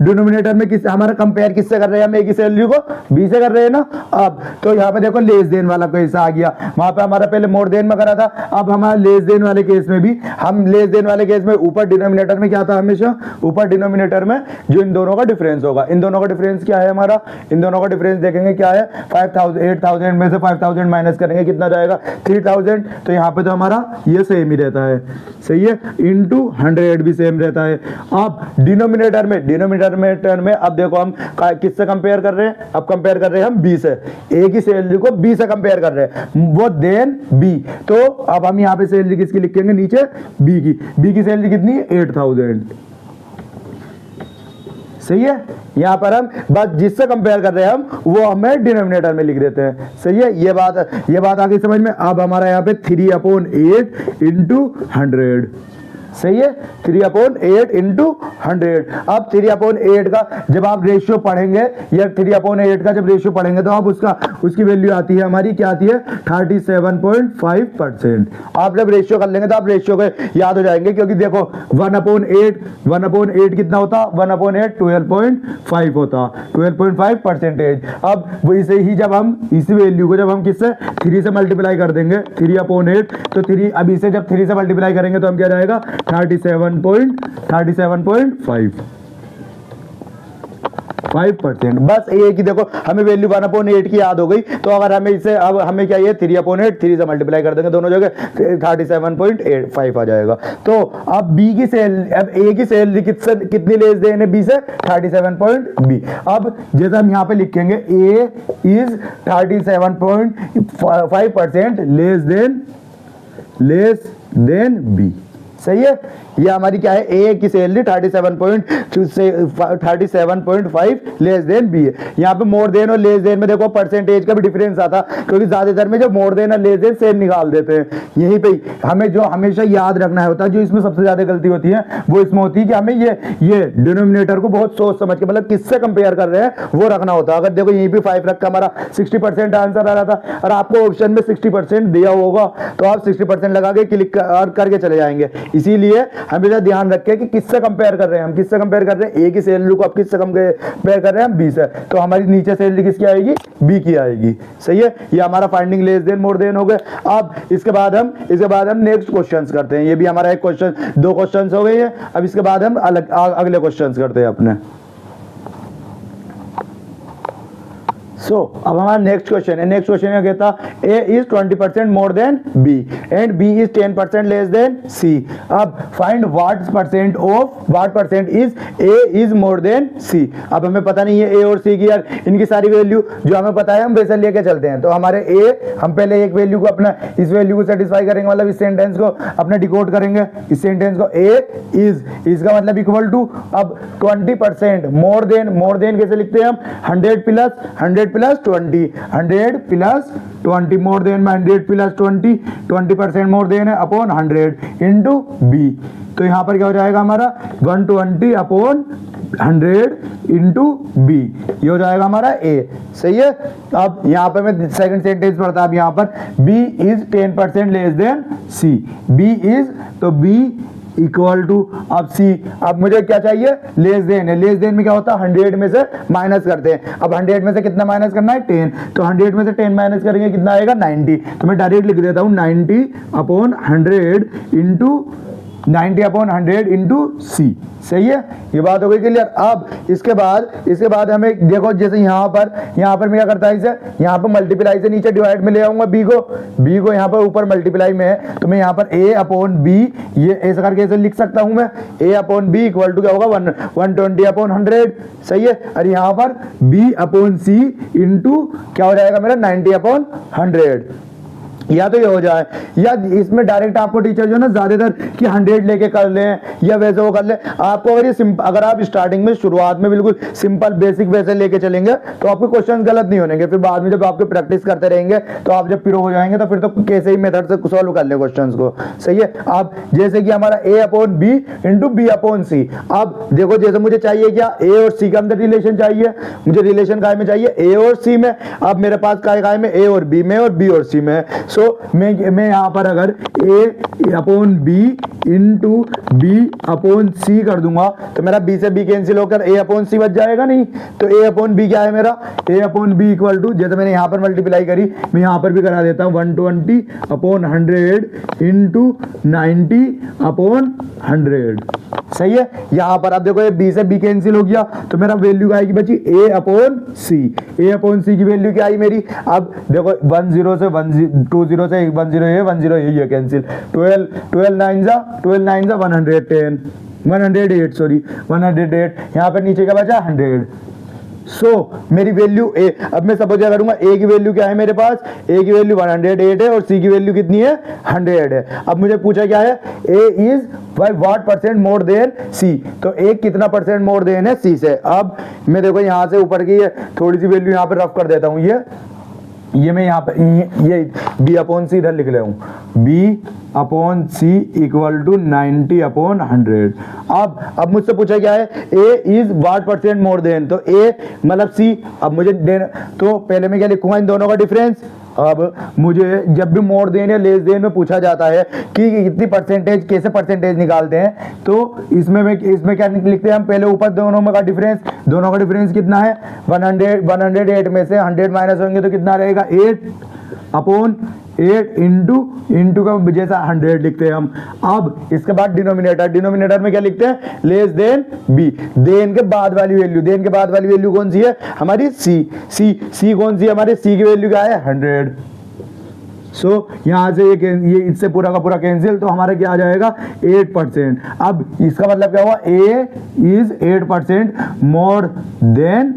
डिनोमिनेटर में किस हमारा कंपेयर किससे कर रहे हैं, हम ए की सैलरी को बी से कर रहे हैं ना। अब तो यहाँ पे देखो लेस देन वाला कैसा आ गया, वहां पे हमारा पहले मोर देन में करा था, अब हमारा लेस देन वाले केस में भी हम लेस देन वाले केस में ऊपर डिनोमिनेटर में क्या था, हमेशा ऊपर डिनोमिनेटर में जो इन दोनों का डिफरेंस होगा, इन दोनों का डिफरेंस क्या है हमारा, इन दोनों का डिफरेंस देखेंगे क्या है, 8000 में से 5000 माइनस करेंगे कितना जाएगा 3000। तो यहाँ पे तो हमारा ये सेम ही रहता है, सही है, इंटू 100 भी सेम रहता है। अब डिनोमिनेटर में अब देखो हम किससे कंपेयर कर रहे हैं, अब कंपेयर कर रहे हैं हम बी से, ए की सैलरी को बी से कंपेयर कर रहे हैं, वो देन बी। तो अब हम यहाँ पे सैलरी किसकी लिखेंगे नीचे, बी की सैलरी कितनी है 8000, सही है। यहां पर हम बस जिससे कंपेयर कर रहे हैं हम वो हमें डिनोमिनेटर में लिख देते हैं, सही है। ये बात आगे समझ में। अब हमारा यहाँ पे 3/8 इंटू 100, सही है, 3/8 इंटू 100। अब 3/8 का जब आप रेशियो पढ़ेंगे या 3/8 का जब रेशियो पढ़ेंगे तो आप उसकी वैल्यू आती है हमारी, क्या आती है 37.5%। आप जब रेशियो कर लेंगे तो आप रेशियो को याद हो जाएंगे, क्योंकि देखो 1/8 कितना होता, 1/8 12.5 होता, 12.5%। अब वैसे ही जब हम इस वैल्यू को जब हम किससे 3 से मल्टीप्लाई कर देंगे 3/8, तो 3 अब इसे जब 3 से मल्टीप्लाई करेंगे तो हम क्या जाएगा 37.5%। बस ये कि देखो हमें वैल्यू 1/8 की याद हो गई, तो अगर हमें इसे अब हमें क्या ये 3/8 3 से मल्टीप्लाई कर देंगे दोनों जगह, 37.85 आ जाएगा। तो अब बी की सैलरी, अब ए की सैलरी कितनी लेस देन है बी से, 37.b। अब जैसे हम यहाँ पे लिखेंगे ए इज 37.5% लेस देन बी। सही है, ये हमारी क्या है, ए की सैलरी 37.5 लेस देन बी है। यहाँ पे मोर देन और लेस देन में देखो परसेंटेज का भी डिफरेंस आता, क्योंकि ज्यादातर में जो मोर देन और लेस देन सेम निकाल देते हैं। यहीं पे हमें जो हमेशा याद रखना होता है, जो इसमें सबसे ज्यादा गलती होती है वो इसमें होती है कि हमें ये डिनोमिनेटर को बहुत सोच समझ के, मतलब किससे कंपेयर कर रहे हैं वो रखना होता है। अगर देखो यहीं पे 5 रखा, हमारा 60% आंसर आ रहा था, और आपको ऑप्शन में 60% दिया होगा तो आप 60% लगा के क्लिक करके चले जाएंगे। इसीलिए हमेशा ध्यान रखें कि किससे कंपेयर कर रहे हैं हम, किससे कंपेयर कर रहे हैं, ए की सैलरी को आप किससे कंपेयर कर रहे हैं हम, बी से। तो हमारी नीचे सैलरी किसकी आएगी, बी की आएगी। सही है, ये हमारा finding less than more than हो गए। अब इसके बाद हम नेक्स्ट क्वेश्चंस करते हैं। ये भी हमारा एक क्वेश्चन, 2 क्वेश्चंस हो गए हैं। अब इसके बाद हम अगले क्वेश्चंस करते हैं अपने। अब हमारा नेक्स्ट क्वेश्चन है। नेक्स्ट क्वेश्चन ये कहता A is 20% more than B and B is 10% less than C. अब find what percent is A is more than C. अब हमें पता नहीं है ए और सी की, यार इनकी सारी वैल्यू जो हमें पता है हम वैसे लेके चलते हैं। तो हमारे ए, हम पहले एक वैल्यू को अपना, इस वैल्यू को सेटिस्फाई करेंगे, मतलब इस सेंटेंस को अपना डिकोड करेंगे। इस सेंटेंस को ए इज, इसका मतलब इक्वल टू, अब 20% मोर देन कैसे लिखते हैं हम, 100 प्लस 20 मोर देन में 100 प्लस 20% मोर देन है अपॉन 100 इंटू बी। तो यहां पर क्या हो जाएगा हमारा 120 अपॉन 100 इंटू बी, ये हो जाएगा हमारा ए। सही है, अब यहां पर मैं सेकंड सेंटेंस पढ़ता, अब यहां पर B is 10% less than C. B is, तो बी इक्वल टू, अब सी, अब मुझे क्या चाहिए, लेस देन है। लेस देन में क्या होता है, 100 में से माइनस करते हैं। अब 100 में से कितना माइनस करना है, 10। तो 100 में से 10 माइनस करेंगे कितना आएगा, 90। तो मैं डायरेक्ट लिख देता हूं 90 अपॉन 100 इंटू सी। सही है, ये बात हो गई क्लियर। अब इसके बाद हमें देखो, जैसे यहाँ पर मैं क्या करता है, इसे यहाँ पर मल्टीप्लाई से नीचे डिवाइड में ले आऊंगा बी को यहाँ पर ऊपर मल्टीप्लाई में है, तो मैं यहाँ पर ए अपॉन बी, ये ऐसा करके ऐसे लिख सकता हूं मैं, ए अपॉन बी इक्वल टू क्या होगा 120 अपॉन 100। सही है, और यहाँ पर बी अपॉन सी इंटू क्या हो जाएगा मेरा 90 अपॉन 100। या तो ये हो जाए, या इसमें डायरेक्ट आपको टीचर जो है ना ज्यादातर कि 100 लेके कर लें या वैसे वो कर ले। आपको अगर ये अगर आप स्टार्टिंग में शुरुआत में बिल्कुल सिंपल बेसिक वैसे लेके चलेंगे तो आपके क्वेश्चन गलत नहीं होंगे। फिर बाद में जब आपके प्रैक्टिस करते रहेंगे तो आप जब प्रो हो जाएंगे तो फिर तो कैसे ही मेथड से सॉल्व कर ले क्वेश्चन को। सही है, अब जैसे कि हमारा A upon B into B upon C. अब देखो, जैसे मुझे चाहिए क्या, ए और सी का अंदर रिलेशन चाहिए, मुझे रिलेशन काय में चाहिए, ए और सी में। अब मेरे पास काय में, ए और बी में और बी और सी में। तो मैं यहां पर अगर a upon B into B upon C कर दूंगा तो मेरा b से b कैंसिल होकर a अपॉन सी बच जाएगा नहीं। तो a अपॉन बी क्या है मेरा, a upon B equal to, जैसे मैंने यहां पर मल्टीप्लाई करी मैं यहां पर भी करा देता हूं 120 अपॉन 100 इंटू 90 अपॉन 100। सही है, यहां पर अब देखो ये b से b कैंसिल हो गया तो मेरा वैल्यू आएगी बची a upon C. a upon C की वैल्यू क्या आई मेरी, अब देखो 10 से 20 से 10 ये कैंसिल, 12 9 जा 110 108 सॉरी 108, यहाँ पर नीचे का बचा 100। मेरी वैल्यू ए, अब मैं सपोज क्या करूंगा, ए की वैल्यू क्या है मेरे पास, ए की वैल्यू 108 है और सी की वैल्यू कितनी है 100 है। अब मुझे पूछा क्या है, A is what percent more than C, तो ए कितना परसेंट मोर देन है सी से। अब मैं देखो यहाँ से ऊपर की थोड़ी सी वैल्यू यहाँ पर रफ कर देता हूँ, ये मैं यहाँ पे ये b अपॉन सी इधर लिख ले हूँ, b upon C equal to 90 upon 100। अब मुझसे पूछा क्या है, a is what percent more than, तो a मतलब c। अब मुझे देन, तो पहले मैं क्या लिखूंगा, इन दोनों का डिफरेंस। अब मुझे जब भी मोर देन या लेस देन में पूछा जाता है कि कितनी परसेंटेज, कैसे परसेंटेज निकालते हैं, तो इसमें क्या लिखते हैं हम, पहले ऊपर दोनों में का डिफरेंस, दोनों का डिफरेंस कितना है 108 में से 100 माइनस होंगे तो कितना रहेगा 8 अपॉन 8 इंटू का जैसा 100 लिखते हैं हम। अब इसके बाद डिनोमिनेटर में क्या लिखते हैं, लेस देन बी, देन के बाद वाली वैल्यू, देन के बाद वाली वैल्यू कौन सी है हमारी सी कौन सी है हमारी, सी की वैल्यू क्या है 100। सो यहां से ये इससे पूरा का पूरा कैंसिल, तो हमारा क्या आ जाएगा 8%। अब इसका मतलब क्या हुआ, ए इज 8% मोर देन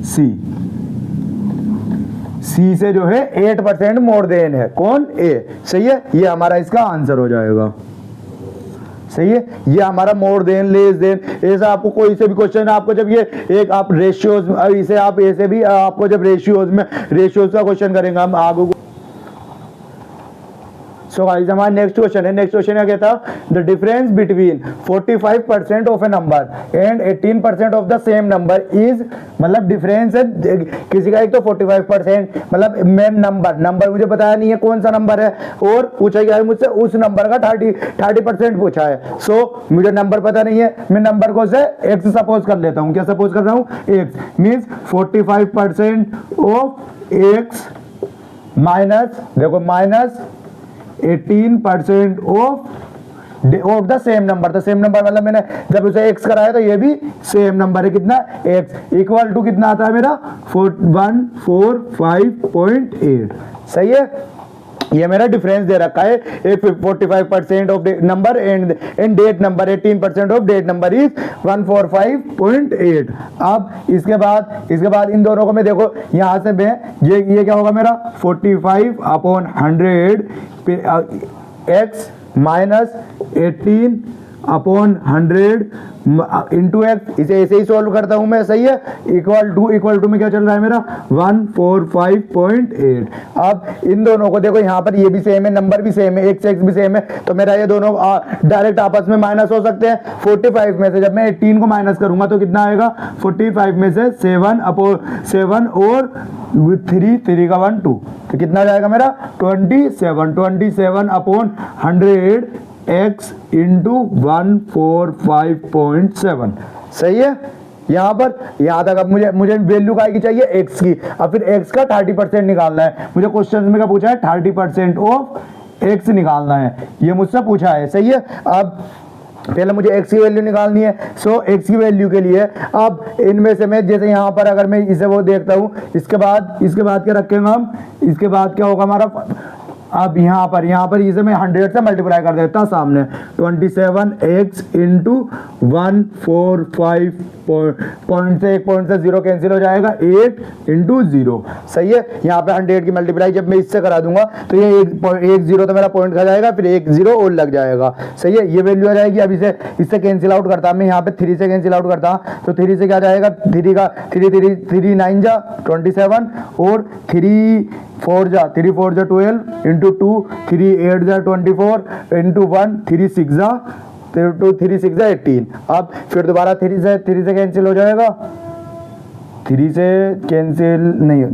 सी, सी से जो है 8% मोर देन है कौन, ए। सही है, ये हमारा इसका आंसर हो जाएगा। सही है, ये हमारा मोर देन लेस देन, ऐसा आपको कोई से भी क्वेश्चन, आपको जब ये एक आप रेशियोज, इसे आप ऐसे भी आपको जब रेशियोज का क्वेश्चन करेंगे हम आगे। सो गाइस हमारा नेक्स्ट क्वेश्चन है, नेक्स्ट क्वेश्चन क्या था, the difference between 45% of A number and 18% of the same number is, मतलब डिफरेंस है किसी का एक तो 45%, मतलब मेन नंबर मुझे बताया नहीं है कौन सा नंबर है, और पूछा गया है मुझसे उस नंबर का 30% पूछा है। सो मुझे नंबर पता नहीं है, मैं नंबर को से एक्स सपोज कर लेता हूँ। क्या सपोज कर रहा हूँ, X means 45% of X minus, देखो minus 18% of the same number. तो सेम नंबर मतलब मैंने जब उसे x कराया तो ये भी सेम नंबर है, कितना x इक्वल टू कितना आता है मेरा 145.8। सही है, ये मेरा डिफरेंस दे रखा है, एक 45% of number and that number, 18% of that number is 145.8। अब इसके बाद इन दोनों को मैं देखो यहां से मैं ये क्या होगा मेरा 45/100 पे x माइनस 18/100 इंटू एक्स, इसे ऐसे ही सोल्व करता हूं मैं। सही है, इक्वल टू में क्या चल रहा है मेरा 145.8। अब इन दोनों को देखो यहाँ पर ये भी सेम है, नंबर भी सेम है, एक्स भी सेम है, तो मेरा ये दोनों डायरेक्ट आपस में माइनस हो सकते हैं। 45 में से जब मैं 18 को माइनस करूंगा तो कितना आएगा, 45 में से 7 और 3 का 1 2, तो कितना जाएगा मेरा 27/100 x इंटू 145.7। सही है, यहां तक। अब मुझे वैल्यू काय की चाहिए, x की। अब फिर x का 30% निकालना है मुझे, क्वेश्चन में क्या पूछा है 30% ऑफ x निकालना है, ये मुझसे पूछा है। सही है, अब पहले मुझे x की वैल्यू निकालनी है। सो x की वैल्यू के लिए अब इनमें से मैं जैसे यहाँ पर अगर मैं इसे वो देखता हूँ, इसके बाद क्या रखेंगे हम, इसके बाद क्या होगा हमारा, अब यहाँ पर इसे मैं 100 से मल्टीप्लाई कर देता सामने, 27x इंटू 145 पॉइंट से 1 पॉइंट से 0 कैंसिल हो जाएगा, 8 इंटू 0। सही है, यहाँ पे 100 की मल्टीप्लाई जब मैं इससे करा दूंगा तो ये एक 0 तो मेरा पॉइंट खा जाएगा, फिर 1 0 और लग जाएगा। सही है, ये वैल्यू आ जाएगी। अब इससे कैंसिल आउट करता मैं, यहाँ पे 3 से कैंसिल आउट करता तो 3 से क्या जाएगा, 3 9 जा 27 और 3 4 जा 12 इंटू 2 3 8 जा 24 इंटू 1 3 6 जा 18। अब फिर दोबारा 3 से कैंसिल हो जाएगा, 3 से कैंसिल नहीं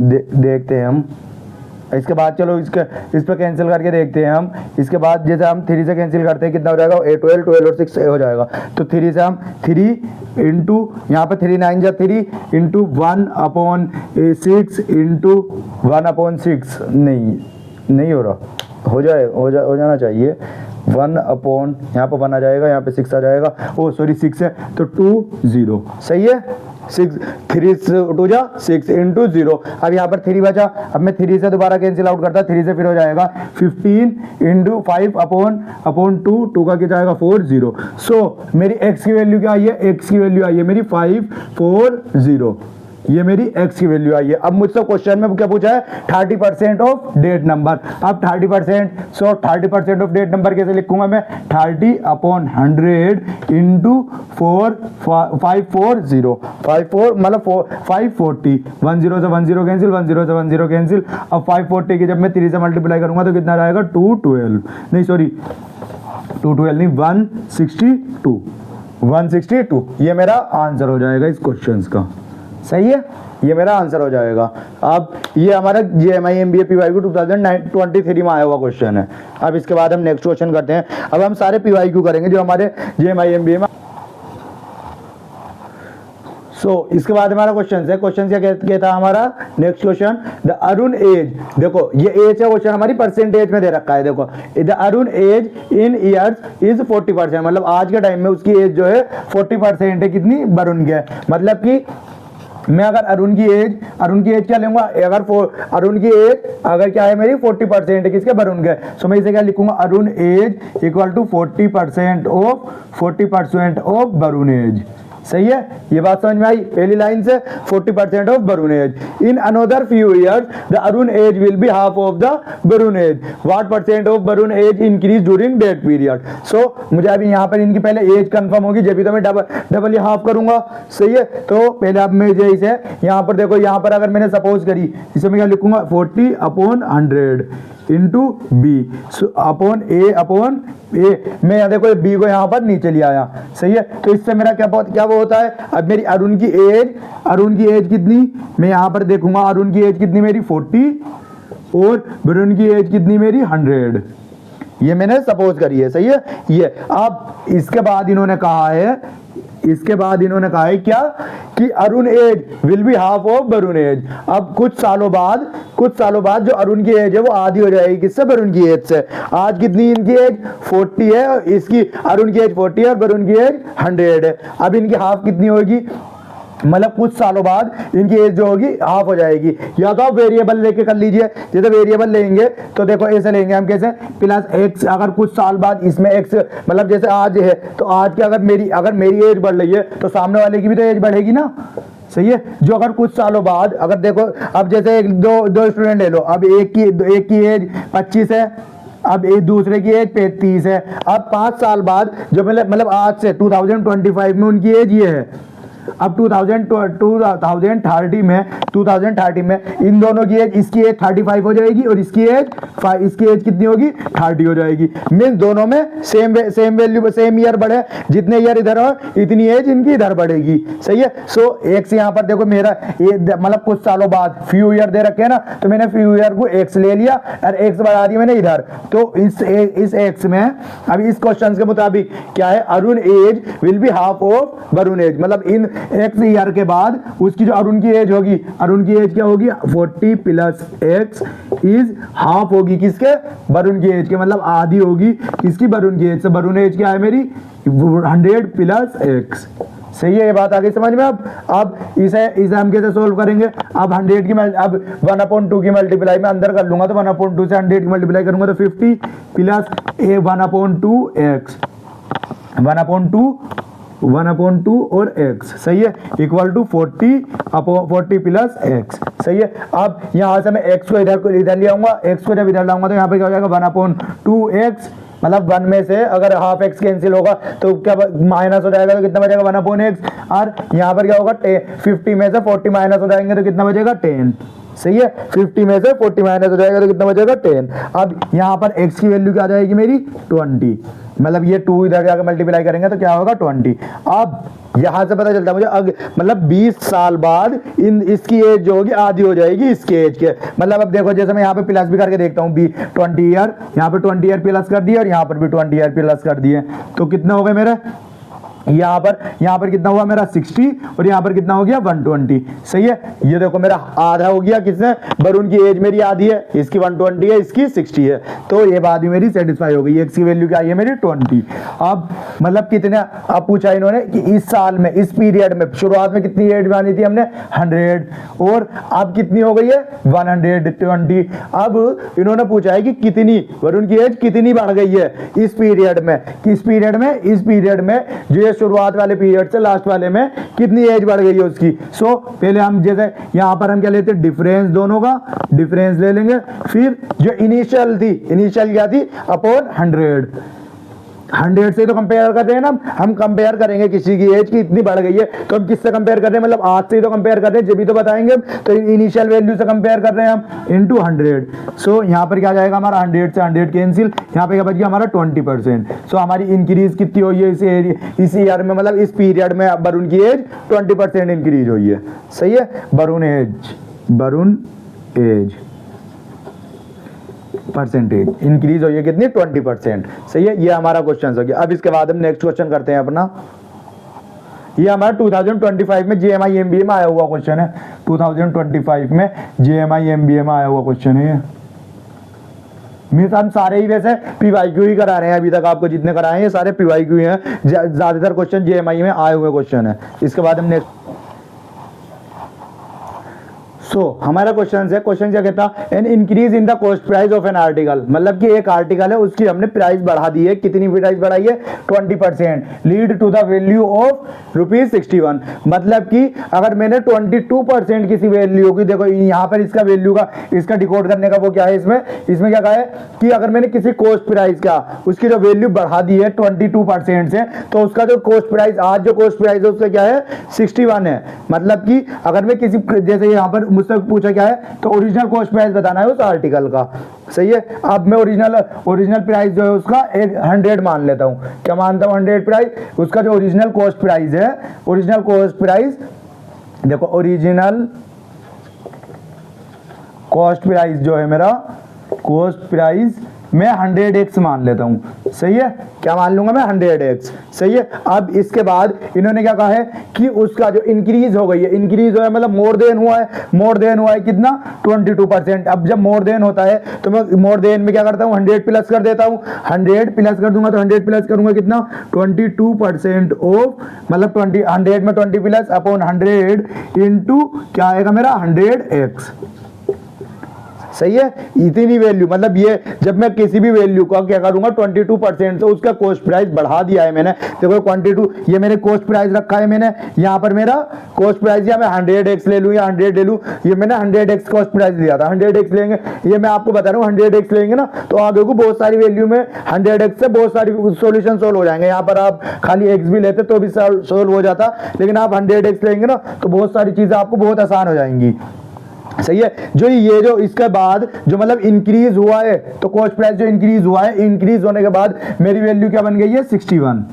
देखते हैं हम। इसके बाद चलो इस पर कैंसिल करके देखते हैं हम। इसके बाद जैसे हम 3 से कैंसिल करते हैं कितना हो जाएगा, 12 और 6 हो जाएगा। तो 3 से हम 3 इंटू यहाँ पे 3 9 जा 3 इंटू 1/6 इंटू 1/6 नहीं हो रहा, हो जाना चाहिए 1 अपॉन, यहाँ पे 1 आ जाएगा, यहाँ पे 6 आ जाएगा, ओ सॉरी 6 है तो 2 0। सही है, 6 3 2 जा 6 इंटू 0। अब यहाँ पर 3 बचा, अब मैं 3 से दोबारा कैंसिल आउट करता, 3 से फिर हो जाएगा 15 इंटू 5 अपॉन 2 का क्या जाएगा 4 0। सो मेरी x की वैल्यू क्या आई है, x की वैल्यू आई है मेरी 540, ये मेरी x की वैल्यू आई है। अब मुझसे क्वेश्चन में क्या पूछा है 30% ऑफ डेट नंबर। अब 30%, सो 30% ऑफ डेट नंबर कैसे लिखूंगा मैं, 30/100 इंटू 540 मतलब 540, 10 से 10 कैंसिल, 10 से 10 कैंसिल। अब 540 की जब मैं 3 से मल्टीप्लाई करूंगा तो कितना आएगा 212 नहीं 162। ये मेरा आंसर हो जाएगा इस क्वेश्चन का। सही है, ये मेरा आंसर हो जाएगा। अब ये हमारा JMI MBA PYQ 2023 में आया हुआ क्वेश्चन है। अब इसके बाद हम नेक्स्ट क्वेश्चन करते हैं। अब हम सारे PYQ करेंगे जो हमारे JMI MBA में। इसके बाद हमारा क्वेश्चन है, क्वेश्चन क्या था हमारा next question, the Arun age, देखो ये एज है क्वेश्चन हमारी परसेंटेज में दे रखा है, देखो the Arun age in years is 40%, मतलब आज के टाइम में उसकी एज जो है 40% है, कितनी, वरुण की है। मतलब कि मैं अगर अरुण की एज क्या लूंगा, अगर अरुण की एज अगर क्या है मेरी 40% है, किसके, वरुण के, सो मैं इसे क्या लिखूंगा, Arun age equal to 40% of Varun age. सही है, ये बात समझ में आई पहली लाइन से, 40% of Varun age. In another few years the Arun age will be half of the Varun age, what percent of Varun age increase during that period. So मुझे अभी यहाँ पर इनकी पहले एज कंफर्म होगी, जब भी तो मैं डबल या हाफ करूंगा। सही है, तो पहले अब मैं जो इसे यहाँ पर देखो, यहाँ पर अगर मैंने सपोज करी, इसे मैं क्या लिखूंगा, 40/100 इंटू बी अपॉन ए, मैं यहाँ देखो बी को यहाँ पर नीचे ले आया। सही है, तो इससे मेरा क्या वो होता है, अब मेरी अरुण की एज कितनी, मैं यहाँ पर देखूंगा अरुण की एज कितनी मेरी 40 और वरुण की एज कितनी मेरी 100, ये मैंने सपोज करी है। सही है, ये अब इसके बाद इन्होंने कहा है क्या, कि Arun age will be half of Varun age. अब कुछ सालों बाद जो अरुण की एज है वो आधी हो जाएगी, किससे, वरुण की एज से। आज कितनी इनकी एज 40 है, और इसकी अरुण की एज 40 है और वरुण की एज 100 है। अब इनकी हाफ कितनी होगी, मतलब कुछ सालों बाद इनकी एज जो होगी हाफ हो जाएगी। या तो आप वेरिएबल लेके कर लीजिए, जैसे वेरिएबल लेंगे तो देखो ऐसे लेंगे हम, कैसे, प्लस एक्स, अगर कुछ साल बाद इसमें एक्स, मतलब जैसे आज है तो आज की अगर मेरी एज बढ़ रही है तो सामने वाले की भी तो एज बढ़ेगी ना। सही है, जो अगर कुछ सालों बाद, अगर देखो अब जैसे दो स्टूडेंट ले लो, अब एक की एज 25 है, अब एक दूसरे की एज 35 है। अब 5 साल बाद जो मतलब आज से 2025 में उनकी एज ये है, अब 2030 में इन दोनों की एज, इसकी एज 35 हो जाएगी और इसकी एज कितनी होगी, 30 हो जाएगी। मींस दोनों में सेम वैल्यू, सेम ईयर बढ़े, जितने ईयर इधर हो इतनी एज इनकी इधर बढ़ेगी। सही है, सो एक्स यहाँ पर देखो मेरा मतलब कुछ सालों बाद फ्यू ईयर दे रखे हैं ना, तो मैंने फ्यू ईयर को एक्स ले लिया और एक्स बढ़ा दिया मैंने इधर। तो इस एक्स में अब इस क्वेश्चन के मुताबिक क्या है, Arun age will be half of Varun age, मतलब इन एक्स ईयर के बाद उसकी जो अरुण की एज होगी, अरुण की एज क्या होगी, 40 प्लस एक्स इज हाफ होगी, किसके, वरुण की एज के, मतलब आधी होगी किसकी, वरुण की एज से। वरुण एज क्या है मेरी 100 प्लस एक्स। सही है, ये बात आगे समझ में। अब इसे हम कैसे सोल्व करेंगे, अब 100 की अब 1/2 की मल्टीप्लाई में अंदर कर लूंगा, तो 1/2 से 100 की मल्टीप्लाई करूंगा तो 50 प्लस 1/2 एक्स, 1/2 और x। सही है, इक्वल टू 40 प्लस x। सही है, अब यहाँ से मैं x को इधर ले आऊंगा, x को जब इधर लाऊंगा तो यहाँ पे क्या हो जाएगा 1/2x, मतलब 1 में से अगर हाफ x कैंसिल होगा तो क्या माइनस हो जाएगा, तो कितना बचेगा 1/x, और यहाँ पर क्या होगा 50 में से 40 माइनस हो जाएंगे तो कितना बचेगा 10। सही है, 50 में से 40 माइनस हो जाएगा तो कितना बचेगा 10। अब यहाँ पर x की वैल्यू क्या आ जाएगी मेरी 20, मतलब ये 2 इधर जाकर मल्टीप्लाई करेंगे तो क्या होगा 20। अब यहाँ से पता चलता है मुझे मतलब 20 साल बाद इसकी एज जो होगी आधी हो जाएगी इसकी एज के। मतलब अब देखो जैसे मैं यहाँ पे प्लस भी करके देखता हूँ, 20 ईयर, यहाँ पे 20 ईयर प्लस कर दिए और यहाँ पर भी 20 ईयर प्लस कर दिए, तो कितना हो गया मेरे, यहाँ पर कितना हुआ मेरा 60 और यहाँ पर कितना हो गया 120। सही है, ये देखो मेरा आधा हो गया, किसने, वरुण की एज मेरी आधी है, इसकी 120 है, इसकी 60 है, तो ये बात भी मेरी सेटिस्फाई हो गई। एक्स की वैल्यू क्या आई है मेरी 20। अब मतलब कितने, अब पूछा इन्होंने कि इस साल में, इस पीरियड में शुरुआत में कितनी एज मानी थी हमने 100 और अब कितनी हो गई है 120। अब इन्होंने पूछा है कि कितनी वरुण की एज कितनी बढ़ गई है इस पीरियड में, इस पीरियड में जो शुरुआत वाले पीरियड से लास्ट वाले में कितनी एज बढ़ गई है उसकी। सो पहले हम जैसे यहां पर हम क्या लेते हैं, डिफरेंस, दोनों का डिफरेंस ले लेंगे, फिर जो इनिशियल क्या थी अपॉन 100 से तो कंपेयर कर रहे हैं ना, हम कंपेयर करेंगे किसी की एज की इतनी बढ़ गई है तो हम किससे कंपेयर कर रहे हैं, मतलब आज से ही तो कंपेयर कर रहे हैं, जब भी तो बताएंगे, तो इनिशियल वैल्यू से कंपेयर कर रहे हैं हम इनटू 100। सो यहाँ पर क्या जाएगा हमारा 100 से 100 कैंसिल, यहाँ पे क्या बच गया हमारा 20%। सो हमारी इंक्रीज कितनी हुई है इस ईयर में, मतलब इस पीरियड में वरुण की एज 20% इंक्रीज हुई है। सही है, वरुण एज परसेंटेज इंक्रीज हुई है कितनी 20%। सही है, ये हमारा क्वेश्चन हो गया। अब इसके बाद हम नेक्स्ट क्वेश्चन करते हैं अपना। ये हमारा 2025 में JMI MBA में आया हुआ क्वेश्चन है, 2025 में JMI MBA में आया हुआ क्वेश्चन है ये। मीन्स हम सारे ही वैसे PYQ ही करा रहे हैं अभी तक, आपको जितने कराए हैं ये सारे PYQ हैं, ज्यादातर क्वेश्चन JMI में आए हुए क्वेश्चन है। इसके बाद हम नेक्स्ट हमारा क्वेश्चन है, क्वेश्चन क्या कहता है, an increase in the cost price of an article, मतलब कि एक आर्टिकल है उसकी हमने प्राइस बढ़ा दी है, कितनी प्राइस बढ़ाई है 20%, lead to the value of ₹61, मतलब कि अगर मैंने 22% किसी वैल्यू की, देखो यहाँ पर इसका वैल्यू का, इसका डिकोड करने का वो क्या है, इसमें क्या कहा है कि अगर मैंने किसी कॉस्ट प्राइस का उसकी जो वैल्यू बढ़ा दी है 22% से, तो उसका जो कॉस्ट प्राइस, आज जो कॉस्ट प्राइस है उसका क्या है 61 है। मतलब कि अगर मैं किसी, जैसे यहाँ पर मुझसे पूछा क्या है, तो ओरिजिनल कॉस्ट प्राइस बताना है उस आर्टिकल का, सही है। अब मैं ओरिजिनल प्राइस जो है उसका 100 मान लेता हूं, क्या मानता हूं 100 प्राइस, उसका जो ओरिजिनल कॉस्ट प्राइस है, ओरिजिनल कॉस्ट प्राइस, देखो ओरिजिनल कॉस्ट प्राइस जो है मेरा, कॉस्ट प्राइस मैं 100x मान लेता हूं, सही है, क्या मान लूंगा मैं 100x, सही है। अब इसके बाद इन्होंने क्या कहा है कि उसका जो इंक्रीज हो गई है, इंक्रीज हुआ है मतलब मोर देन हुआ है, मोर देन हुआ है कितना 22%। अब जब मोर देन होता है तो मैं मोर देन में क्या करता हूं 100 प्लस कर देता हूं, 100 प्लस कर दूंगा, तो 100 प्लस करूंगा कितना 22% ऑफ, मतलब 100 में 20 प्लस अपॉन 100 इंटू क्या आएगा मेरा 100x, सही है। इतनी वैल्यू, मतलब ये जब मैं किसी भी वैल्यू का क्या करूंगा 22% तो उसका कॉस्ट प्राइस बढ़ा दिया है मैंने, देखो 22 ये मेरे कॉस्ट प्राइस रखा है मैंने, यहाँ पर मेरा कॉस्ट प्राइस, या मैं 100x ले लूं या 100 ले लूं, ये मैंने 100x कॉस्ट प्राइस दिया था, 100x लेंगे, ये मैं आपको बता रहा हूँ 100x लेंगे ना तो आगे को बहुत सारी वैल्यू में 100x से बहुत सारी सोल्यूशन सोल्व हो जाएंगे। यहाँ पर आप खाली x भी लेते तो भी सोल्व हो जाता, लेकिन आप 100x लेंगे ना तो बहुत सारी चीजें आपको बहुत आसान हो जाएंगी, सही है। जो ये जो इसके बाद जो मतलब इंक्रीज हुआ है, तो कॉस्ट प्राइस जो इंक्रीज हुआ है, इंक्रीज होने के बाद मेरी वैल्यू क्या बन गई है 61,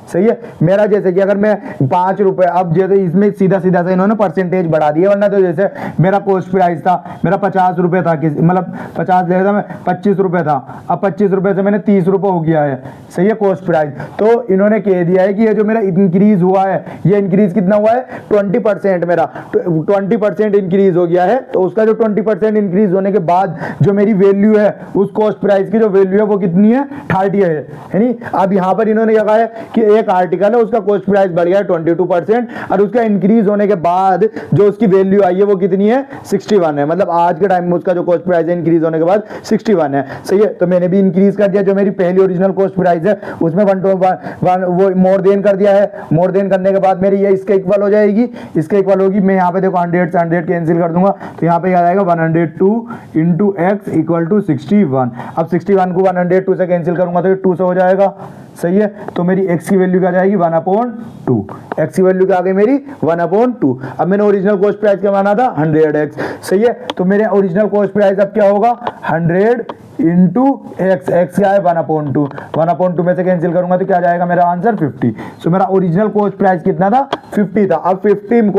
सही है। मेरा जैसे कि अगर मैं 5 रुपए, अब जैसे इसमें सीधा सीधा से इन्होंने परसेंटेज बढ़ा दिया, वरना तो जैसे मेरा कॉस्ट प्राइस था मेरा 50 रुपए था, मतलब 50 ले था मैं 25 रुपए था, अब 25 रुपए से मैंने 30 रुपए हो गया है, सही है कॉस्ट प्राइस। तो इन्होंने कह दिया है कि ये जो मेरा इंक्रीज हुआ है, ये इंक्रीज कितना हुआ है 20%, मेरा 20% इंक्रीज हो गया है, तो उसका जो 20% इंक्रीज होने के बाद जो मेरी वैल्यू है उस कॉस्ट प्राइस की जो वैल्यू है वो कितनी है 30 है नहीं। अब यहाँ पर इन्होंने क्या कहा है कि एक आर्टिकल है उसका कॉस्ट प्राइस बढ़ गया है 22%, और उसका इंक्रीज होने के बाद जो उसकी वैल्यू आई है वो कितनी है 61 है, मतलब आज के टाइम में उसका जो कॉस्ट प्राइस है इंक्रीज होने के बाद 61 है, सही है। तो मैंने भी इंक्रीज कर दिया, जो मेरी पहली ओरिजिनल कॉस्ट प्राइस है उसमें 1 वो मोर देन कर दिया है, मोर देन करने के बाद मेरी ये इसके इक्वल हो जाएगी, इसके इक्वल होगी। मैं यहाँ पे देखो 100 से 100 कैंसिल कर दूंगा, तो यहाँ पे आ जाएगा 102 इंटू एक्स इक्वल टू 61। अब 61 को 102 से कैंसिल करूंगा तो 2 से हो जाएगा, सही है। तो मेरी x की वैल्यू क्या जाएगी 1/2, x की वैल्यू क्या आ गई मेरी 1/2। अब मैंने ओरिजिनल कॉस्ट प्राइस क्या माना था 100x, सही है। तो मेरे ओरिजिनल कॉस्ट प्राइस अब क्या होगा 100 इंटू एक्स, एक्स क्या है 1/2, 1/2 में से कैंसिल करूंगा तो क्या जाएगा मेरा आंसर 50। सो मेरा ओरिजिनल कॉस्ट प्राइस कितना था 50 था। अब 50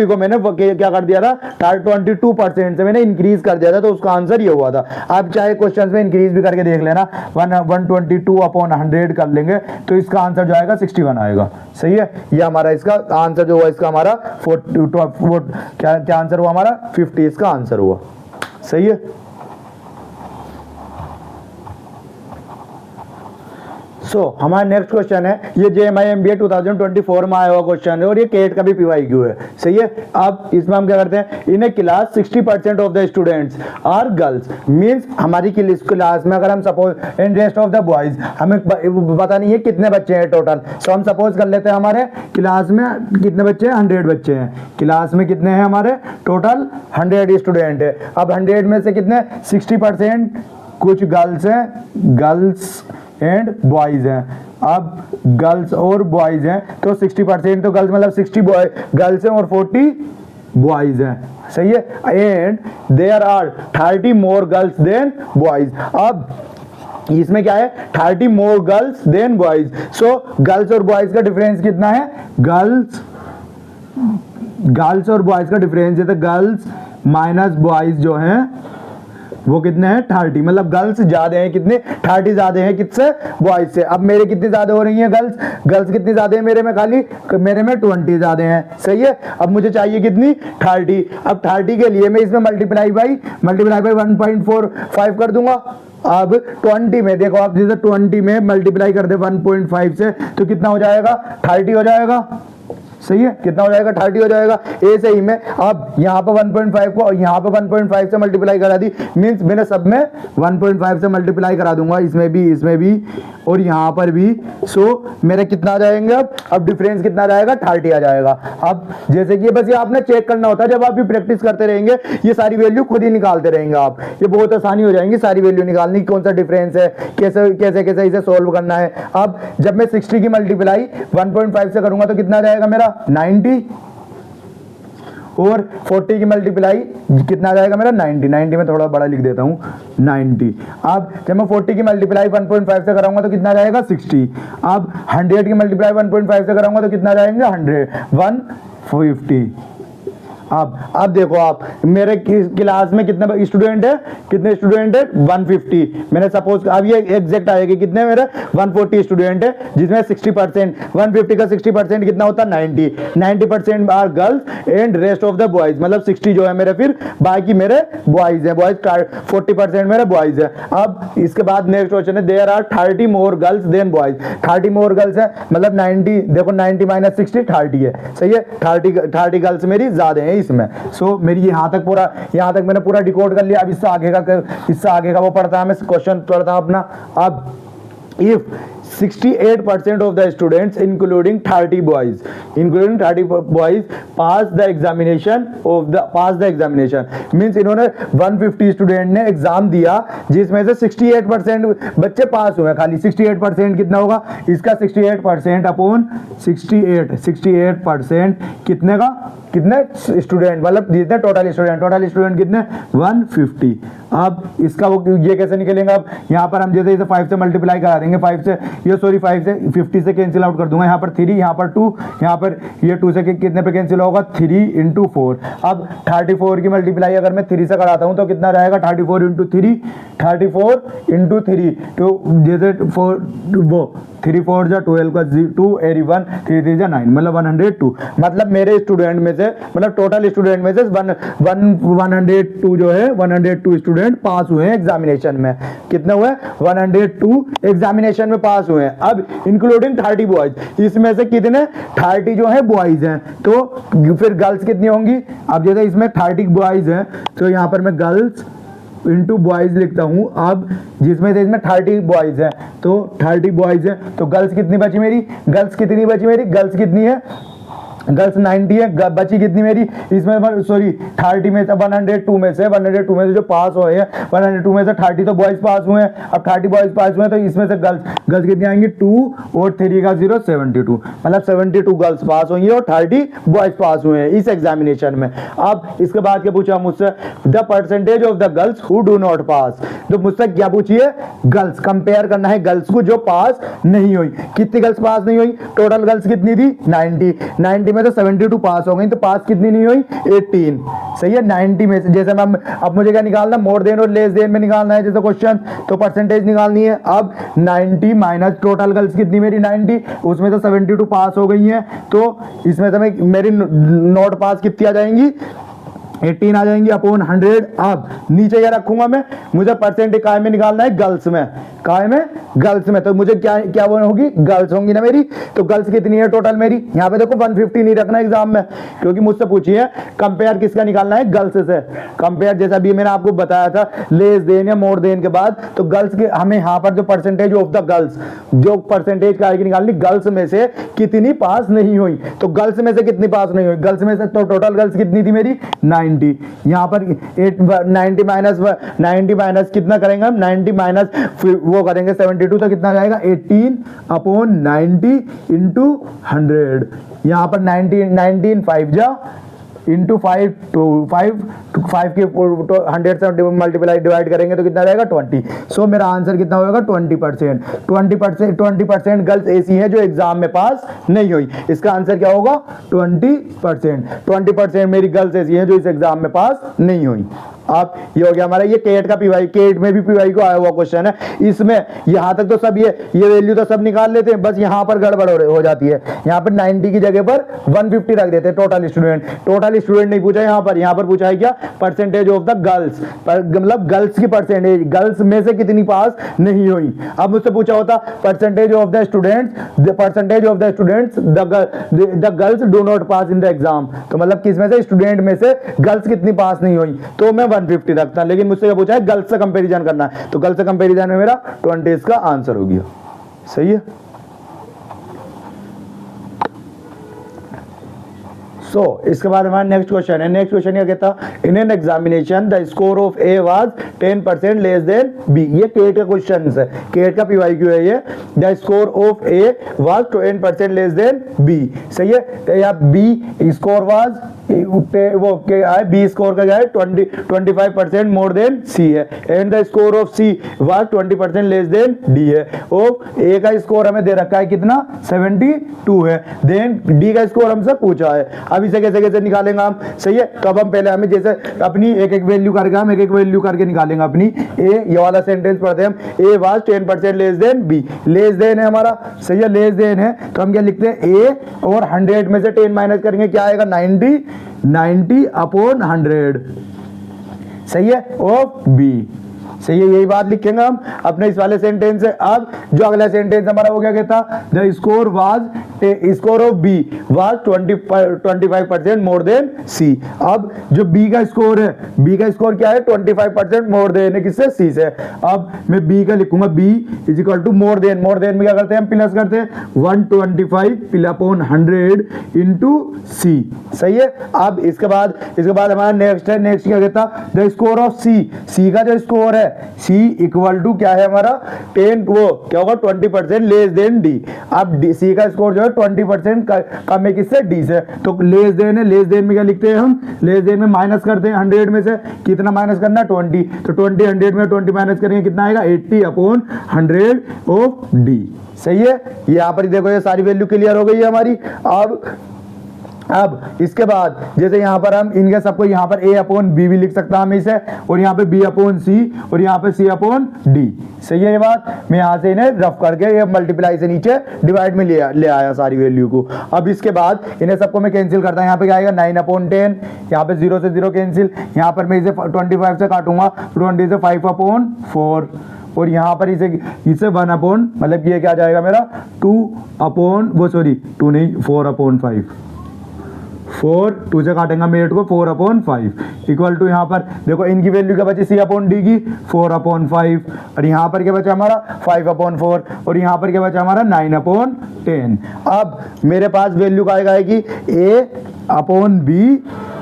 को मैंने क्या कर दिया था 22% से मैंने इंक्रीज कर दिया था, तो उसका आंसर ये हुआ था। आप चाहे क्वेश्चन में इंक्रीज भी करके देख लेना, 122/100 कर लेंगे तो इसका आंसर जो आएगा 61 आएगा, सही है। ये हमारा इसका आंसर जो हुआ, इसका हमारा क्या आंसर हुआ हमारा 50 इसका आंसर हुआ, सही है। हमारा नेक्स्ट क्वेश्चन है, ये JMI MBA 2024 में आया हुआ क्वेश्चन है और ये केट का भी PYQ है, सही है। अब इसमें हम क्या करते हैं, in a class 60% of the students are girls, means हमारी क्लास में अगर हम suppose in rest of the boys, हमें पता नहीं है कितने बच्चे हैं टोटल, सो हम सपोज कर लेते हैं हमारे क्लास में कितने बच्चे हैं 100 बच्चे हैं, क्लास में कितने हैं हमारे टोटल 100 स्टूडेंट है। अब 100 में से कितने 60% कुछ गर्ल्स हैं, गर्ल्स एंड बॉयज हैं। अब गर्ल्स और बॉयज हैं तो 60% तो गर्ल्स, मतलब 60 गर्ल्स हैं और 40 बॉयज हैं, सही है। And there are 30 more girls than boys. अब इसमें क्या है 30 more girls than boys, so girls और बॉयज का डिफरेंस कितना है, गर्ल्स और बॉयज का डिफरेंस है तो गर्ल्स माइनस बॉयज जो है वो कितने हैं 30, मतलब गर्ल्स ज्यादा हैं कितने 30 ज्यादा हैं किससे बॉयज से। अब मेरे कितनी ज्यादा हो रही हैं गर्ल्स कितनी ज्यादा है मेरे में, खाली मेरे में 20 ज्यादा हैं, सही है। अब मुझे चाहिए कितनी 30, अब 30 के लिए मैं इसमें मल्टीप्लाई बाई 1.45 कर दूंगा। अब 20 में देखो आप, जैसे 20 में मल्टीप्लाई कर दे 1.5 से तो कितना हो जाएगा 30 हो जाएगा, सही है। कितना हो जाएगा 30 हो जाएगा। ऐसे ही में अब यहाँ पर 1.5 को और यहाँ पर 1.5 से मल्टीप्लाई करा दी, मींस मैंने सब में 1.5 से मल्टीप्लाई करा दूंगा, इसमें भी और यहाँ पर भी। सो मेरे कितना आ जाएंगे अब डिफरेंस कितना आ जाएगा 30 आ जाएगा। अब जैसे कि बस ये आपने चेक करना होता है, जब आप भी प्रैक्टिस करते रहेंगे ये सारी वैल्यू खुद ही निकालते रहेंगे आप, ये बहुत आसानी हो जाएंगी सारी वैल्यू निकालनी, कौन सा डिफरेंस है, कैसे कैसे कैसे इसे सोल्व करना है। अब जब मैं 60 की मल्टीप्लाई 1.5 से करूंगा तो कितना आ जाएगा मेरा 90, और 40 की मल्टीप्लाई कितना आ जाएगा मेरा 90 में थोड़ा बड़ा लिख देता हूं 90। अब जब मैं 40 की मल्टीप्लाई 1.5 से कराऊंगा तो कितना आ जाएगा 60। अब 100 की मल्टीप्लाई 1.5 से कराऊंगा तो कितना आ जाएंगे 150। अब देखो आप, मेरे क्लास में कितने स्टूडेंट है 150। मैंने सपोज अब ये एग्जैक्ट आएगा कितने मेरे 140 स्टूडेंट है, जिसमें 60% 150 का 60% कितना होता है 90% are girls and rest of the boys, मतलब 60 जो है मेरे, फिर बाकी मेरे बॉयज है, बॉयज 40% मेरे बॉयज है। अब इसके बाद नेक्स्ट क्वेश्चन है, there are 30 more girls than boys, 30 more girls है, मतलब 90, देखो 90 माइनस 60 30 है, सही है। 30 गर्ल्स मेरी ज्यादा है इसमें। सो मेरी यहाँ तक मैंने पूरा डिकोड कर लिया। अब इससे आगे का वो पढ़ता है, मैं क्वेश्चन पढ़ता हूं अपना। अब if 68% of the students including 30 boys pass the examination means इन्होंने 150 स्टूडेंट ने एग्जाम दिया जिसमें से 68% बच्चे पास हुए, खाली 68% कितना होगा इसका 68% अपॉन 68% कितने स्टूडेंट, मतलब जितने टोटल स्टूडेंट कितने 150। अब इसका वो ये कैसे निकलेगा, अब यहाँ पर हम जैसे 5 से मल्टीप्लाई करा देंगे, 5 से 50 से कैंसिल आउट कर दूंगा, यहाँ पर 3, यहाँ पर 2, यहाँ पर ये 2 से कितने पे कैंसिल होगा 3 × 4। अब 34 की मल्टीप्लाई अगर मैं 3 से कराता हूँ तो कितना रहेगा 34 × 3 तो जैसे 3 4 जा 12 का 2 एरी 1 3 3 जा 9, मतलब 102। मतलब मेरे स्टूडेंट में से, मतलब टोटल स्टूडेंट में से 102 जो है 102 स्टूडेंट पास हुए हैं एग्जामिनेशन में। कितने हुए 102 एग्जामिनेशन में पास हुए हैं। अब इंक्लूडिंग 30 बॉयज, इसमें से कितने 30 जो है बॉयज हैं, तो फिर गर्ल्स कितनी होंगी। अब जैसे इसमें 30 बॉयज हैं तो यहाँ पर मैं गर्ल्स इंटू बॉयज लिखता हूं। अब जिसमें से इसमें 30 बॉयज हैं तो 30 बॉयज हैं तो गर्ल्स कितनी बची मेरी, गर्ल्स कितनी है गर्ल्स 90 है, बची कितनी मेरी इसमें, सॉरी 30 में से 102 में से जो पास हुए हैं 102 में से 30 तो बॉयज पास हुए हैं। अब 30 बॉयज पास हुए हैं तो इसमें से गर्ल्स कितनी आएंगी 2 और 3 का 0 72, मतलब 72 गर्ल्स पास हुई है और 30 बॉयज पास हुए हैं इस एग्जामिनेशन में। अब इसके बाद क्या पूछा मुझसे, the percentage of the girls who do not pass, तो मुझसे क्या पूछिए गर्ल्स, कंपेयर करना है गर्ल्स को जो पास नहीं हुई। कितनी गर्ल्स पास नहीं हुई, टोटल गर्ल्स कितनी थी 90 में तो 72 पास हो गई, तो पास कितनी नहीं हुई 18, सही है। 90 में से जैसे मैं अब मुझे क्या निकालना, मोर देन और लेस देन में निकालना है जैसे क्वेश्चन, तो परसेंटेज निकालनी है। अब 90 माइनस टोटल गर्ल्स कितनी मेरी 90, उसमें तो 72 पास हो गई हैं, तो इसमें से मेरी नॉट पास कितनी आ जाएंगी 18 आ जाएंगी अपॉन 100। अब नीचे क्या रखूंगा मैं, मुझे परसेंटेज काय में निकालना है गर्ल्स में, तो मुझे क्या वो होगी गर्ल्स होंगी ना मेरी, तो गर्ल्स कितनी है टोटल मेरी, यहाँ पे देखो 150 नहीं रखना एग्जाम में, क्योंकि मुझसे पूछी है कंपेयर किसका निकालना है गर्ल्स से। कंपेयर जैसा भी मैंने आपको बताया था लेस देन या मोर देन के बाद, तो गर्ल्स के हमें यहाँ पर जो परसेंटेज ऑफ द गर्ल्स, जो परसेंटेज का आएगी निकालनी गर्ल्स में से कितनी पास नहीं हुई, तो गर्ल्स में से कितनी पास नहीं हुई, गर्ल्स में से तो टोटल गर्ल्स कितनी थी मेरी 90। यहाँ पर 90 माइनस कितना करेंगे हम, 90 माइनस वो करेंगे 72, तो कितना जाएगा 18 अपॉन 90 इंटू 100। यहाँ पर 19 5 जा इंटू 5 to 5 के 100 से मल्टीप्लाई डिवाइड करेंगे तो कितना रहेगा 20। सो मेरा आंसर कितना होगा 20% गर्ल्स ऐसी हैं जो एग्जाम में पास नहीं हुई। इसका आंसर क्या होगा 20% मेरी गर्ल्स ऐसी हैं जो इस एग्जाम में पास नहीं हुई। अब ये हो गया हमारा ये केट का पीवाई, केट में भी पीवाई को आया हुआ क्वेश्चन है। इसमें यहां तक तो सब ये वैल्यू तो सब निकाल लेते हैं, बस यहां पर गड़बड़ हो जाती है। यहां पर 90 की जगह पर 150 रख देते हैं टोटल स्टूडेंट। टोटल स्टूडेंट नहीं पूछा यहां पर पूछा है क्या, परसेंटेज ऑफ द गर्ल्स, मतलब गर्ल्स की परसेंटेज, गर्ल्स में से कितनी पास नहीं हुई। अब मुझसे पूछा होता percentage of the students, percentage of the students the girls do not pass in the exam, तो मतलब किसमें से, स्टूडेंट में से गर्ल्स कितनी पास नहीं हुई, तो मैं 150 रखता। लेकिन मुझसे क्या पूछा है, गर्ल्स से कंपैरिजन करना है, तो गर्ल्स से कंपैरिजन में मेरा 20 इसका आंसर हो गया। सही है। सो इसके बाद हमारा नेक्स्ट क्वेश्चन है। नेक्स्ट क्वेश्चन क्या कहता, in an examination the score of A was 10% less than B. ये केट का क्वेश्चन है, केट का पीवाईक्यू है ये। The score of A was 10% less than B. सही है। तो यहाँ बी स्कोर वाज वो क्या है, बी स्कोर का क्या है 25% मोर देन सी है, and the score of she was 20% less than D है। और ए का स्कोर हमें दे रखा है कितना, 72 है, देन डी का स्कोर हमसे पूछा है। अब इसे कैसे कैसे निकालेंगे हम। सही है। तो अब हम पहले हमें जैसे अपनी एक एक वैल्यू करके हम एक एक वैल्यू करके निकालेंगे अपनी। ए, ये वाला सेंटेंस पढ़ते हैं हम, A was 10% less than B. Less than है हमारा, सही है, लेस देन है, तो हम क्या लिखते हैं, ए और 100 में से 10 माइनस करेंगे, क्या आएगा 90 अपॉन 100। सही है। Of B. सही है, यही बात लिखेंगे हम अपने इस वाले सेंटेंस से। अब जो अगला सेंटेंस हमारा वो क्या कहता, the score of B was 25% more than C. अब जो बी का स्कोर है, बी का स्कोर क्या है 25% मोर देन है, किससे, सी से। अब मैं बी का लिखूंगा, B is equal to more than में क्या करते हैं हम, प्लस करते हैं 125 अपॉन 100 इंटू सी। सही है। अब इसके बाद हमारा नेक्स्ट है, नेक्स्ट क्या कहता, द स्कोर ऑफ सी का जो स्कोर है, सी इक्वल टू क्या है हमारा 10, वो क्या होगा 20% लेस देन डी। अब सी का स्कोर जो है 20% कम है किससे, डी से, तो लेस देन है, लेस देन में क्या लिखते हैं हम, लेस देन में माइनस करते हैं 100 में से, कितना माइनस करना 20, तो 20 100 में 20 माइनस करेंगे, कितना आएगा 80 अपॉन 100 ऑफ डी। सही है। यहाँ पर देखो ये सारी वैल्यू क्लियर हो गई है हमारी। अब इसके बाद जैसे यहाँ पर हम इनके सबको यहाँ पर a अपॉन बी भी लिख सकता हूँ इसे, और यहाँ पे b अपॉन सी, और यहाँ पे c अपॉन डी। सही है ये बात। मैं यहाँ से इन्हें रफ करके ये मल्टीप्लाई से नीचे डिवाइड में ले आया सारी वैल्यू को। अब इसके बाद इन्हें सबको मैं कैंसिल करता हूँ, यहाँ पे क्या आएगा 9 अपॉन 10, यहाँ पे 0 से 0 कैंसिल, यहाँ पर मैं इसे 25 से काटूंगा, 20 से 5 अपॉन 4, और यहाँ पर इसे 1 अपॉन, मतलब ये क्या जाएगा मेरा 2 नहीं 4 अपॉन 5, 2 से काटेंगे मेरे को 4 अपॉन 5 इक्वल टू, यहाँ पर देखो इनकी वैल्यू क्या बची, सी अपॉन डी की 4 अपॉन 5, और यहाँ पर क्या बचा हमारा 5 अपॉन 4, और यहाँ पर क्या बचा हमारा 9 अपॉन 10। अब मेरे पास वैल्यू का आएगा कि ए अपॉन बी,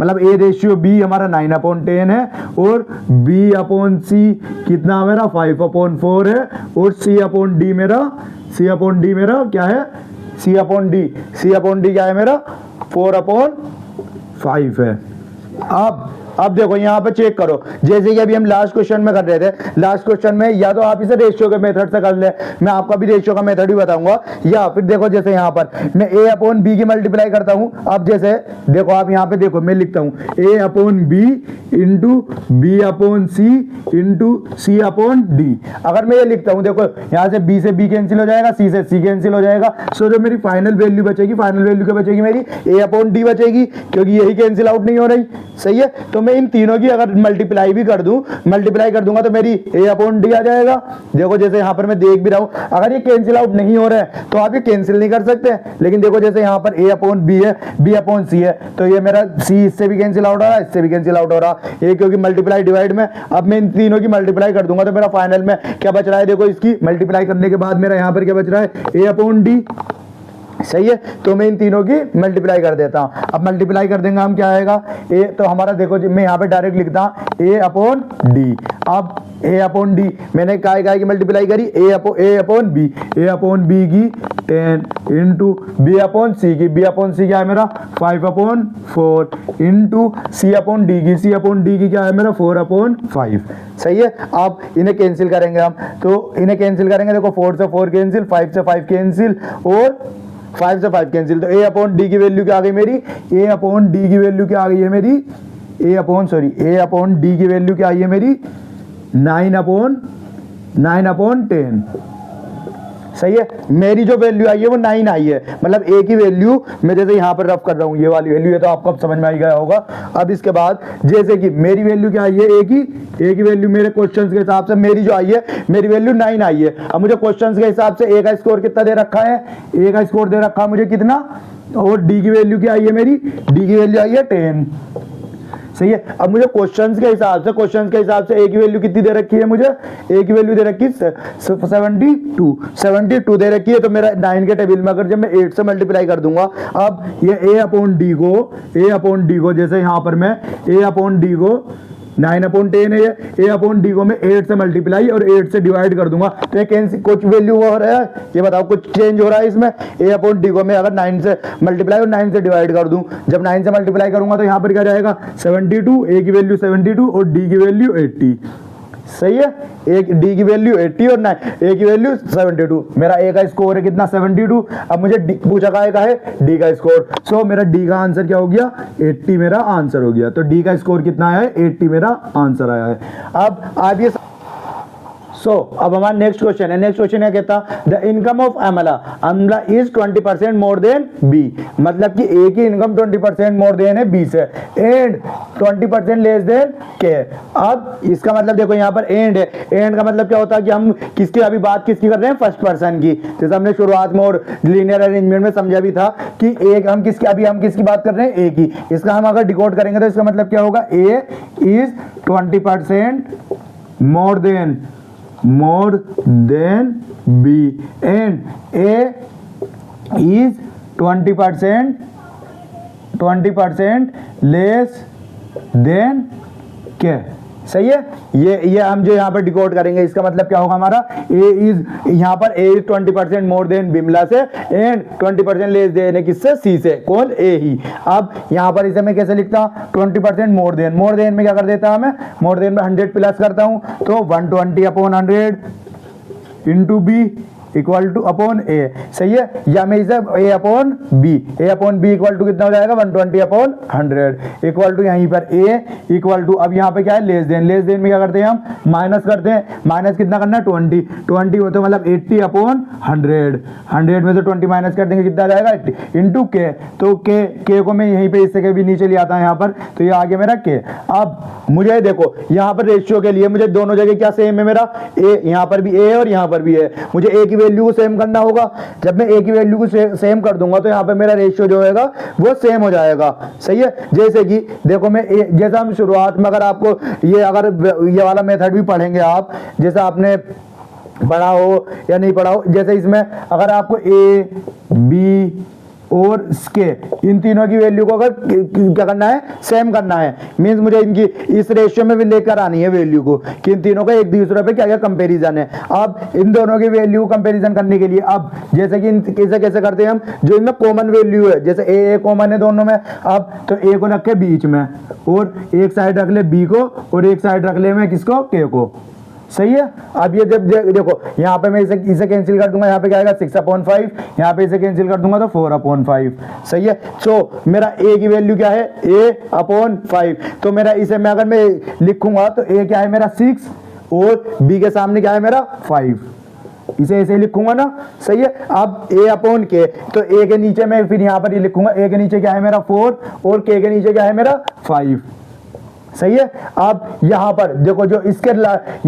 मतलब ए रेशियो बी हमारा 9 अपॉन 10 है, और बी अपॉन सी कितना मेरा 5 अपॉन 4 है, और सी अपॉन डी मेरा क्या है, सी अपॉन डी क्या है मेरा 4 अपॉन 5 है। अब देखो यहाँ पे चेक करो, जैसे कि अभी हम लास्ट क्वेश्चन में कर रहे थे, लास्ट क्वेश्चन में या तो आप इसे रेशियो के मेथड से कर ले, मैं आपको अभी रेशियो का मेथड ही बताऊंगा, या फिर देखो जैसे यहाँ पर मैं a अपॉन बी की मल्टीप्लाई करता हूँ। अब जैसे देखो आप यहाँ पे देखो मैं लिखता हूँ a upon B into B upon C into C upon D. अगर मैं ये लिखता हूँ, देखो यहाँ से b से b कैंसिल हो जाएगा, c से c कैंसिल हो जाएगा, सो जो मेरी फाइनल वैल्यू बचेगी, फाइनल वैल्यू क्या बचेगी मेरी a अपॉन डी बचेगी, क्योंकि यही कैंसिल आउट नहीं हो रही। सही है। तो मैं इन तीनों की अगर मल्टीप्लाई कर दूंगा तो मेरी a अपॉन डी आ जाएगा। देखो जैसे यहाँ पर मैं देख भी रहा हूँ, अगर ये कैंसिल आउट नहीं हो रहा है तो आप ये कैंसिल नहीं कर सकते, लेकिन देखो जैसे यहाँ पर a अपॉन बी है, b अपॉन सी है, तो ये मेरा c इससे भी कैंसिल आउट हो रहा है, इससे भी कैंसिल आउट हो रहा है, ये क्योंकि मल्टीप्लाई डिवाइड में। अब मैं इन तीनों की मल्टीप्लाई कर दूंगा तो मेरा फाइनल में क्या बच रहा है, देखो इसकी मल्टीप्लाई करने के बाद मेरा यहाँ पर क्या बच रहा है a अपॉन डी। सही है। तो मैं इन तीनों की मल्टीप्लाई कर देता हूं। अब मल्टीप्लाई कर देंगे हम, क्या आएगा ए, तो हमारा देखो मैं यहाँ पे डायरेक्ट लिखता हूं ए अपॉन डी। अब ए अपॉन डी मैंने क्या की मल्टीप्लाई करी, ए अपॉन बी की 10 इंटू बी अपॉन सी की, बी अपॉन सी क्या है मेरा 5 upon 4 into C upon D की क्या है मेरा 4 अपॉन 5। सही है। अब इन्हें कैंसिल करेंगे हम, तो इन्हें कैंसिल करेंगे, देखो 4 से 4 कैंसिल, 5 से 5 कैंसिल, और 5 से 5 कैंसिल, तो a अपॉन डी की वैल्यू क्या आ गई मेरी, a अपॉन डी की वैल्यू क्या आ गई है मेरी ए अपॉन डी की वैल्यू क्या आई है मेरी 9/10। सही है, मेरी जो वैल्यू आई है वो 9 आई है, मतलब ए की वैल्यू मैं जैसे यहाँ पर रफ कर रहा हूँ ये वाली वैल्यू है, तो आपको अब समझ में आ गया होगा। अब इसके बाद जैसे कि मेरी वैल्यू क्या आई है ए की वैल्यू मेरे क्वेश्चंस के हिसाब से मेरी जो आई है मेरी वैल्यू 9 आई है। अब मुझे क्वेश्चंस के हिसाब से ए का स्कोर कितना दे रखा है, ए का स्कोर दे रखा है मुझे कितना, और डी की वैल्यू क्या आई है मेरी, डी की वैल्यू आई है 10। सही है, अब मुझे क्वेश्चंस के हिसाब से ए की वैल्यू कितनी दे रखी है, मुझे ए की वैल्यू दे रखी है 72 दे रखी है। तो मेरा 9 के टेबल में अगर जब मैं 8 से मल्टीप्लाई कर दूंगा, अब ये ए अपॉन डी को जैसे यहाँ पर मैं ए अपॉन डी को 9/10 है, ए अपॉन डी को मैं 8 से मल्टीप्लाई और 8 से डिवाइड कर दूंगा, तो ये कुछ वैल्यू हो रहा है, ये बताओ कुछ चेंज हो रहा है इसमें। ए अपॉन डी को मैं अगर 9 से मल्टीप्लाई और 9 से डिवाइड कर दूं, जब 9 से मल्टीप्लाई करूंगा तो यहाँ पर क्या जाएगा 72, ए की वैल्यू 72 और डी की वैल्यू 80। सही है, एक डी की वैल्यू 80 और 9 ए की वैल्यू 72। मेरा ए का स्कोर है कितना 72। अब मुझे पूछा का है डी का स्कोर, सो मेरा डी का आंसर क्या हो गया 80 मेरा आंसर हो गया। तो डी का स्कोर कितना आया है 80 मेरा आंसर आया है। अब आप ये अब हमारा नेक्स्ट क्वेश्चन है, क्या कहता, द इनकम ऑफ अमला इज 20% मोर देन बी, मतलब कि ए की इनकम 20% मोर देन है बी से, एंड 20% लेस देन के। अब इसका मतलब देखो यहाँ पर एंड है, एंड का मतलब क्या होता है कि हम किसकी अभी बात किसकी कर रहे हैं, फर्स्ट पर्सन की, जैसे हमने शुरुआत में और लीनियर अरेंजमेंट में समझा भी था कि एक हम किसकी बात कर रहे हैं, ए की। इसका हम अगर डिकोड करेंगे तो इसका मतलब क्या होगा, ए is 20% more than B and A is 20% less than K। सही है, ये हम जो यहाँ पर डिकोड करेंगे इसका मतलब क्या होगा हमारा, ए इज यहाँ पर ए इज 20% मोर देन बिमला से एंड 20% लेस देन है किससे, सी से, कौन, ए ही। अब यहाँ पर इसे मैं कैसे लिखता हूँ, 20% मोर देन में क्या कर देता हूँ मैं, मोर देन में 100 प्लस करता हूँ, तो 120/100 into B equal to upon A. सही है, या मैं इसे A upon B equal to कितना हो जाएगा 120/100 इक्वल टू यहीं पर ए इक्वल टू, अब यहाँ पे क्या है लेस देन में क्या करते हैं हम माइनस करते हैं, माइनस कितना करना है 20 हो तो मतलब 80/100 में से 20 माइनस कर देंगे कितना जाएगा 80 इंटू के, तो के को मैं यहीं पे इससे के भी नीचे ले आता है यहाँ पर, तो ये आ गया मेरा के। अब मुझे देखो यहाँ पर रेशियो के लिए मुझे दोनों जगह क्या सेम है मेरा, ए यहाँ पर भी ए और यहाँ पर भी है, मुझे ए की वैल्यू को सेम करना होगा। जब मैं ए की वैल्यू को सेम कर दूंगा तो यहाँ पे मेरा रेशियो जो होगा वो सेम हो जाएगा। सही है, जैसे कि देखो मैं जैसा हम शुरुआत में अगर आपको ये वाला मेथड भी पढ़ेंगे आप, जैसा आपने पढ़ा हो या नहीं पढ़ा हो, जैसे इसमें अगर आपको ए बी और इसके इन तीनों की वैल्यू को अगर क्या करना है, सेम करना है, मींस मुझे इनकी इस रेशियो में भी लेकर आनी है वैल्यू को कि इन तीनों का एक दूसरे पे क्या क्या कंपैरिजन है। अब इन दोनों की वैल्यू कंपैरिजन करने के लिए अब जैसे कि कैसे करते हैं हम, जो इनमें कॉमन वैल्यू है, जैसे ए कॉमन है दोनों में, अब तो ए को रखे बीच में और एक साइड रख ले बी को और एक साइड रख ले मैं किसको, के को। सही है, अब ये जब देखो यहाँ पे मैं इसे कैंसिल कर दूंगा, यहाँ पे क्या आएगा 6/5, यहाँ पे इसे कैंसिल कर दूंगा तो 4/5। सही है, सो मेरा ए की वैल्यू क्या है, a/5, तो मेरा इसे मैं अगर मैं लिखूंगा तो ए क्या है मेरा 6 और बी के सामने क्या है मेरा 5, इसे ऐसे लिखूंगा ना। सही है, अब a/k, तो a के नीचे मैं फिर यहाँ पर ये लिखूंगा, a के नीचे क्या है मेरा 4 और k के नीचे क्या है मेरा 5। सही है, अब यहाँ पर देखो जो इसके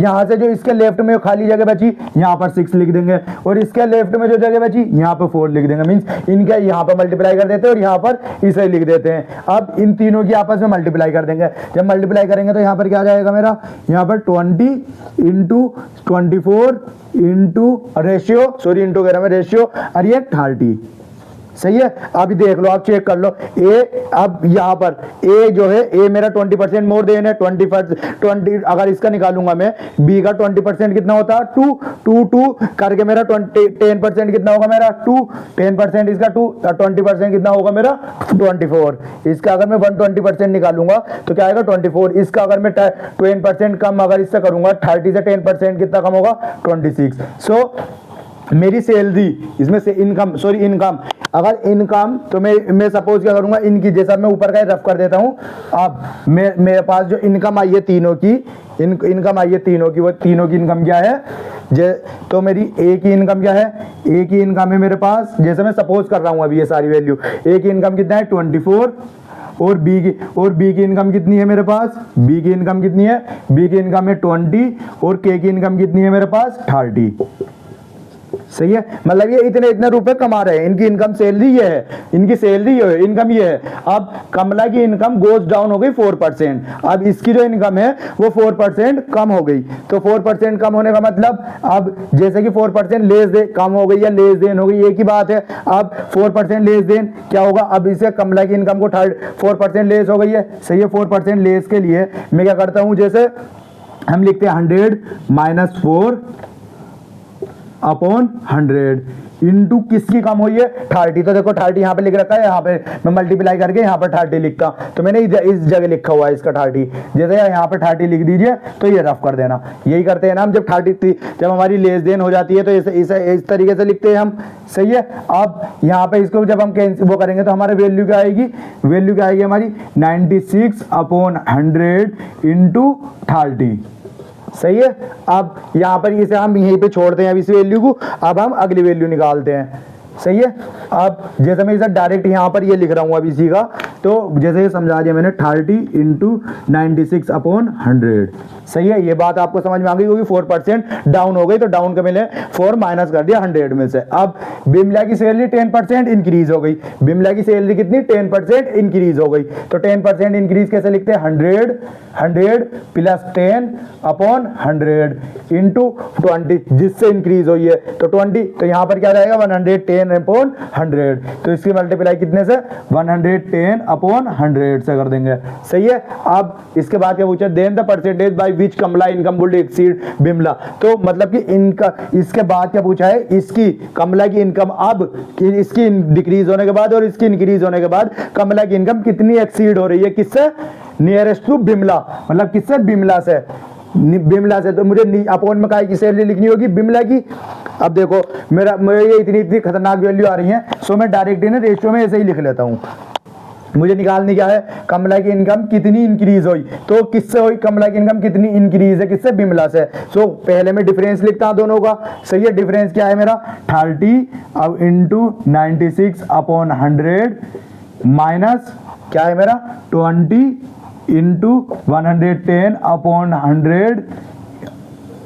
यहाँ से जो इसके लेफ्ट में खाली जगह बची यहाँ पर 6 लिख देंगे और इसके लेफ्ट में जो जगह बची यहाँ पर 4 लिख देंगे, मींस इनके यहाँ पर मल्टीप्लाई कर देते हैं और यहाँ पर इसे लिख देते हैं। अब इन तीनों की आपस में मल्टीप्लाई कर देंगे, जब मल्टीप्लाई करेंगे तो यहाँ पर क्या आ जाएगा मेरा, यहाँ पर 20 इंटू 24 इंटू रेशियो और ये 30। सही है, अभी देख लो, आप चेक कर लो ए, अब यहाँ पर ए जो है ए मेरा 20% मोर देन है, 20 अगर इसका निकालूंगा मैं, बी का 20% कितना होता है 2 करके मेरा 10% कितना होगा मेरा 2, 10% इसका 2, 20% कितना होगा मेरा 24। इसका अगर मैं 120% निकालूंगा तो क्या आएगा 24। इसका अगर मैं 10% कम अगर इससे करूंगा 30 से 10% कितना कम होगा 26। सो मेरी सैलरी, इसमें से इनकम, सॉरी इनकम, अगर इनकम तो मैं सपोज क्या करूंगा, इनकी जैसा मैं ऊपर का रफ कर देता हूं। अब मेरे पास जो इनकम आई है तीनों की, इनकम आई है तीनों की, वो तीनों की इनकम क्या है, तो मेरी ए की इनकम क्या है, ए की इनकम है मेरे पास, जैसे मैं सपोज कर रहा हूं अभी ये सारी वैल्यू, ए की इनकम कितना है 24, और बी की इनकम कितनी है मेरे पास, बी की इनकम कितनी है, बी की इनकम है 20, और के की इनकम कितनी है मेरे पास 30। सही है, मतलब ये इतने इतने रुपए कमा रहे हैं, इनकी इनकम सैलरी ये है, इनकी सैलरी ये है, इनकम ये है। अब कमला की इनकम गोज डाउन हो गई 4%, अब इसकी जो इनकम है वो 4% कम हो गई। तो 4% कम होने का मतलब, अब जैसे कि 4% लेस दे कम हो गई या लेस देन हो गई, एक ही बात है। अब 4% लेस देन क्या होगा, अब इसे कमला की इनकम को 4% लेस हो गई है, सही है। 4% लेस के लिए मैं क्या करता हूं, जैसे हम लिखते हैं 100 माइनस 4 अपॉन 100 इंटू किसकी कम हुई है 30। तो देखो 30 यहाँ पे लिख रखा है, यहाँ पे मैं मल्टीप्लाई करके यहाँ पर 30 लिखता, तो मैंने इस जगह लिखा हुआ है इसका 30, जैसे यहाँ पे 30 लिख दीजिए, तो ये रफ कर देना। यही करते हैं ना हम, जब 30 जब हमारी लेस देन हो जाती है तो इस तरीके से लिखते हैं हम, सही है। अब यहाँ पे इसको जब हम वो करेंगे तो हमारे वैल्यू क्या आएगी, वैल्यू क्या आएगी हमारी 96 अपॉन 100 इंटू 30, सही है। अब यहां पर इसे हम यहीं पे छोड़ते हैं अब इस वैल्यू को, अब हम अगली वैल्यू निकालते हैं, सही है। अब जैसे मैं इसे डायरेक्ट यहां पर ये लिख रहा हूं अब इसी का, तो जैसे ये समझा दिया मैंने 30 इंटू 96 अपॉन 100, सही है। ये बात आपको समझ में आ गई, क्योंकि 4% डाउन हो गई, तो डाउन के मैंने 4 माइनस कर दिया 100 में से। अब बिमला की सैलरी 10% इंक्रीज हो गई, बिमला की सैलरी कितनी 10% इंक्रीज हो गई, तो 10% इंक्रीज कैसे लिखते हैं, 100 प्लस 10 अपॉन 100 इंटू 20, जिससे इंक्रीज हुई है तो 20, तो यहां पर क्या रहेगा 110 अपॉन 100, तो इसकी मल्टीप्लाई कितने से 110 अपॉन 100 से कर देंगे, सही है। अब इसके बाद क्या पूछा, then the percentage by which Kamala income would exceed Bimala, तो मतलब कि इनका इसके बाद क्या पूछा है, इसकी कमला की इनकम अब इसकी डिक्रीज होने के बाद और इसकी इंक्रीज होने के बाद कमला की इनकम कितनी एक्सीड हो रही है, किससे, नियरेस्ट टू बिमला, मतलब किससे, बिमला से, बिमला से। तो मुझे अपॉन में काय की सैलरी लिखनी होगी, बिमला की। अब देखो मेरे ये इतनी खतरनाक वैल्यू आ रही है, सो मैं डायरेक्ट इन्हें रेशियो में ऐसे ही लिख लेता हूं। मुझे निकालनी क्या है, कमला की इनकम कितनी इंक्रीज हुई, तो किससे हुई, कमला की इनकम कितनी इंक्रीज है, किससे, बिमला से। सो पहले मैं डिफरेंस लिखता हूं दोनों का, सही है। डिफरेंस क्या है मेरा 30 अब इंटू 96 अपॉन 100 माइनस क्या है मेरा 20 इंटू 110 अपॉन 100,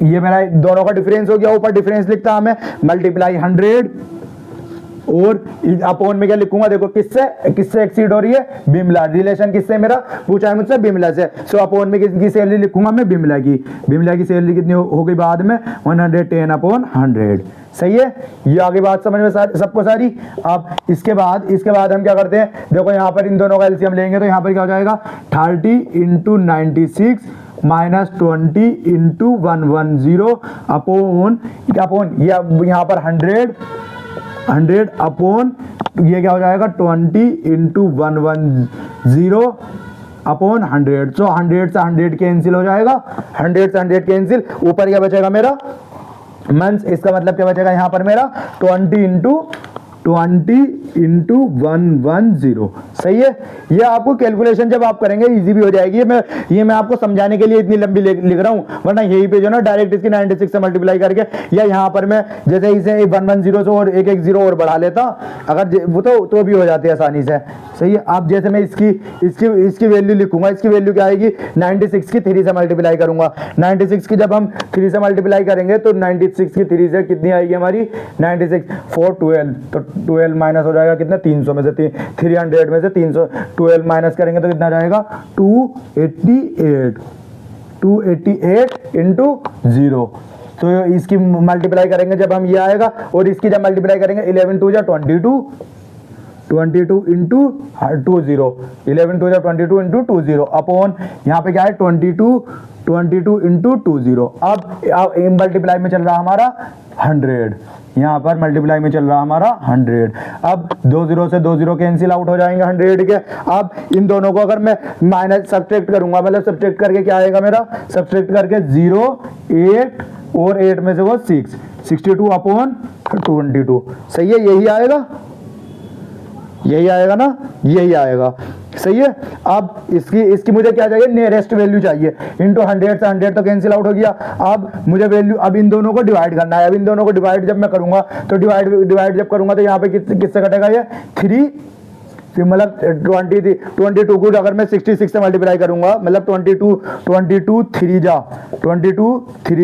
ये मेरा दोनों का डिफरेंस हो गया। ऊपर डिफरेंस लिखता हूं मैं, मल्टीप्लाई 100 और अपॉन में क्या लिखूंगा, देखो किससे एक्सीड हो रही है, बिमला, रिलेशन किससे मेरा पूछा है मुझसे, बिमला से। सो अपॉन में किसकी सैलरी लिखूंगा मैं, बिमला की सैलरी कितनी हो गई बाद में 110 अपॉन 100, सही है। ये आगे बात समझ में सबको सारी। अब इसके बाद हम क्या करते हैं, देखो यहाँ पर इन दोनों का एलसीएम लेंगे तो यहाँ पर क्या हो जाएगा 30 इंटू 96 माइनस 20 इंटू 110 अपॉन यहाँ पर 100 अपॉन ये क्या हो जाएगा 20 इंटू 110 अपॉन 100। सो 100 से 100 कैंसिल हो जाएगा, 100 से 100 कैंसिल, ऊपर क्या बचेगा मेरा मंथ्स, इसका मतलब क्या बचेगा यहाँ पर मेरा 20 इंटू 110, सही है। ये आपको कैलकुलेशन जब आप करेंगे इजी भी हो जाएगी। ये मैं आपको समझाने के लिए इतनी लंबी लिख रहा हूं, वरना यही पे जो ना डायरेक्ट इसकी 96 से मल्टीप्लाई करके, या यहाँ पर मैं जैसे इसे 110 से और एक 0 और बढ़ा लेता, अगर वो तो भी हो जाती है आसानी से, सही है। अब जैसे मैं इसकी वैल्यू लिखूंगा, इसकी वैल्यू क्या आएगी 96 की 3 से मल्टीप्लाई करूंगा, 96 की जब हम 3 से मल्टीप्लाई करेंगे तो 96 की 3 से कितनी आएगी हमारी 96 4 12, तो 12 माइनस हो जाएगा कितना 300 में से 300 में से 300 12 माइनस करेंगे तो कितना जाएगा 288 इंटू 0। तो इसकी मल्टीप्लाई करेंगे जब हम ये आएगा, और इसकी जब मल्टीप्लाई करेंगे 11 2 जा 22 इंटू 20, 11 2 जा 22 इंटू 20 अपॉन यहाँ पे क्या है 22 इंटू 20। अब मल्टीप्लाई में चल रहा हमारा 100, यहाँ पर मल्टीप्लाई में चल रहा हमारा 100। अब 20 से 20 कैंसिल आउट हो जाएंगे 100 के। अब इन दोनों को अगर मैं माइनस सब्ट्रैक्ट करूंगा, मतलब सब्ट्रैक्ट करके क्या आएगा मेरा, सब्ट्रैक्ट करके 0 8 और 8 में से वो 6 62 अपॉन 22, सही है, यही आएगा, यही आएगा ना, यही आएगा, सही है। अब इसकी मुझे क्या चाहिए, नियरेस्ट वैल्यू चाहिए, इंटू 100 से 100 तो कैंसिल आउट हो गया। अब मुझे वैल्यू, अब इन दोनों को डिवाइड करना है। अब इन दोनों को डिवाइड जब मैं करूंगा तो डिवाइड जब करूंगा तो यहाँ पे किससे कटेगा, ये 3, मतलब 22 को अगर मैं 66 से मल्टीप्लाई करूंगा, मतलब 22 3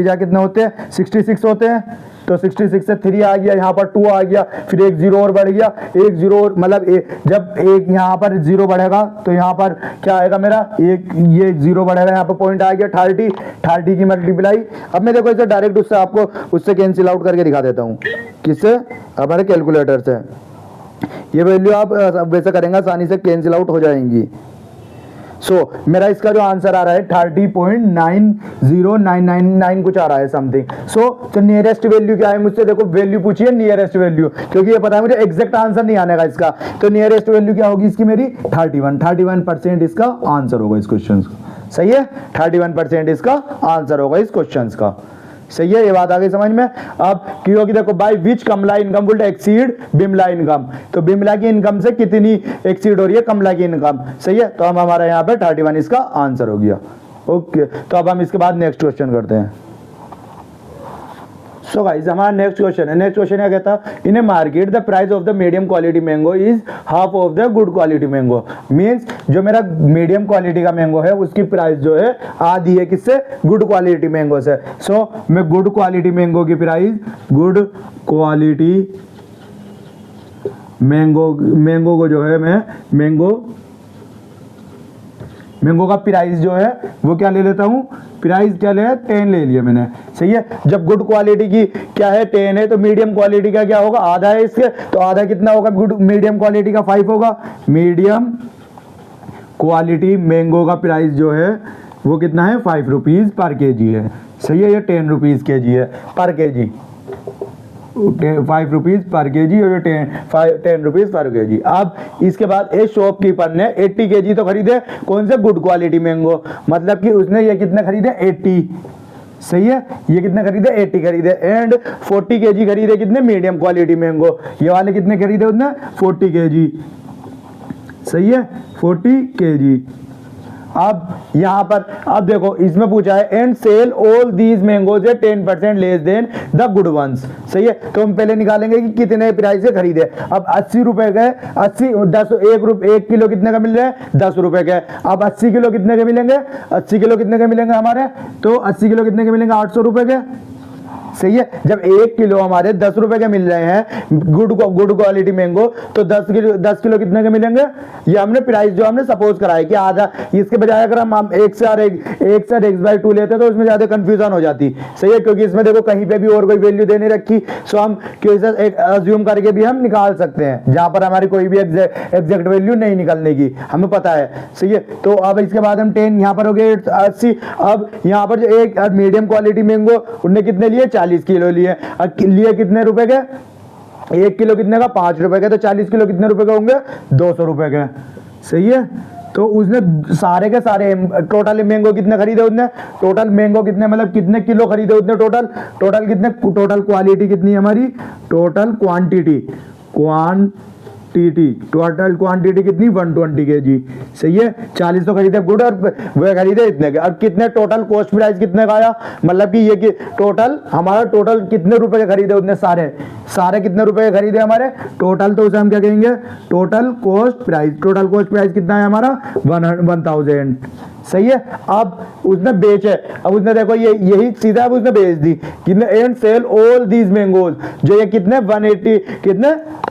जा कितने होते हैं, 66 होते हैं। तो 66 से 3 आ गया, यहाँ पर 2 आ गया, फिर एक 0 और बढ़ गया, एक 0 और, मतलब जब एक यहाँ पर 0 बढ़ेगा तो यहाँ पर क्या आएगा मेरा, एक ये 0 बढ़ेगा, यहाँ पर पॉइंट आ गया 30 की मल्टीप्लाई। अब मैं देखो इसे डायरेक्ट उससे कैंसिल आउट करके दिखा देता हूँ, किससे, हमारे कैलकुलेटर से। ये वैल्यू आप वैसे करेंगे आसानी से कैंसिल आउट हो जाएंगी। मेरा इसका जो आंसर आ रहा है 30.90999 कुछ आ रहा है समथिंग। तो नियरेस्ट वैल्यू क्या है, मुझसे देखो वैल्यू पूछिए नियरेस्ट वैल्यू, क्योंकि ये पता है मुझे एग्जैक्ट आंसर नहीं आने का इसका। तो नियरेस्ट वैल्यू क्या होगी इसकी मेरी 31% इसका आंसर होगा इस क्वेश्चन का, सही है, 31% इसका आंसर होगा इस क्वेश्चन का, सही है। ये बात आ गई समझ में। अब क्योंकि देखो by which Kamala income will exceed Bimala income, तो बिमला की इनकम से कितनी एक्सीड हो रही है कमला की इनकम, सही है। तो हम हमारा यहाँ पे 31 इसका आंसर हो गया। ओके, तो अब हम इसके बाद नेक्स्ट क्वेश्चन करते हैं। सो गाइस हमारा नेक्स्ट क्वेश्चन है, नेक्स्ट क्वेश्चन क्या कहता है, in a market the price of the medium quality mango is half of the good quality mango. Means जो मेरा मीडियम क्वालिटी का मैंगो है उसकी प्राइस जो है आधी है किससे, गुड क्वालिटी मैंगो से। सो मैं गुड क्वालिटी मैंगो की प्राइस, गुड क्वालिटी मैंगो को जो है मैं मैंगो का प्राइस जो है वो क्या ले लेता हूँ, प्राइस क्या ले, 10 ले लिया मैंने, सही है। जब गुड क्वालिटी की क्या है 10 है, तो मीडियम क्वालिटी का क्या होगा, आधा है इसके, तो आधा कितना होगा, गुड मीडियम क्वालिटी का 5 होगा। मीडियम क्वालिटी मैंगो का प्राइस जो है वो कितना है, 5 रुपीज पर केजी है, सही है। ये 10 रुपीज केजी है पर केजी, 5 रुपीज पर केजी और 10 रुपीज पर केजी। अब इसके बाद एक शॉपकीपर ने 80 केजी तो खरीदे, कौन से, गुड क्वालिटी मैंगो, मतलब कि उसने ये कितने खरीदे, 80, सही है। ये कितने खरीदे, 80 खरीदे, एंड 40 केजी खरीदे कितने, मीडियम क्वालिटी मैंगो। ये वाले कितने खरीदे उसने, 40 केजी, सही है, 40 केजी। अब यहाँ पर अब देखो इसमें पूछा है and sell all these mangoes at 10% less than the good ones, सही है। तो हम पहले निकालेंगे कि कितने प्राइस से खरीदे। अब 80 रुपए के 1 किलो कितने का मिल रहा है, 10 रुपए के। अब 80 किलो कितने के मिलेंगे, 80 किलो कितने के मिलेंगे हमारे, तो 80 किलो कितने के मिलेंगे, 800 रुपए के, सही है। जब 1 किलो हमारे 10 रुपए के मिल रहे हैं गुड क्वालिटी मैंगो, तो 10 किलो कितने के मिलेंगे, ये हमने प्राइस जो हमने सपोज करा है कि आधा, इसके बजाय अगर हम 1 से x/2 लेते तो उसमें ज्यादा कंफ्यूजन हो जाती, सही है, क्योंकि इसमें देखो कहीं पे भी और कोई वैल्यू दे नहीं रखी। सो हम एक अज्यूम करके भी हम निकाल सकते हैं जहां पर हमारी कोई भी एग्जैक्ट वैल्यू नहीं निकलने की, हमें पता है, सही है। तो अब इसके बाद हम 10 यहाँ पर हो गए 80। अब यहाँ पर जो एक मीडियम क्वालिटी मैंगो उनने कितने लिए, 40 किलो लिए, लिए कितने रुपए के, 1 किलो कितने का, 5 रुपए के, तो 40 किलो कितने रुपए के होंगे, 200 रुपए के, सही है। तो उसने सारे के सारे टोटल मैंगो कितने खरीदे उसने, टोटल मैंगो कितने, मतलब कितने किलो खरीदे उसने, टोटल कितने, टोटल क्वालिटी कितनी हमारी, टोटल टोटल क्वांटिटी कितनी, 120 केजी, सही है। 40 तो खरीदे गुड और वे खरीदे इतने के। अब कितने टोटल कॉस्ट प्राइस कितने का आया, मतलब कि ये कि टोटल हमारा टोटल कितने रुपए के खरीदे उसने, सारे कितने रुपए के खरीदे हमारे टोटल, तो उसे हम क्या कहेंगे, टोटल कॉस्ट प्राइस कितना है हमारा, 1000, सही है। अब उसने बेचे, अब उसने देखो ये यही सीधा अब उसने बेच दी कितने, and sell all these mangoes, जो ये कितने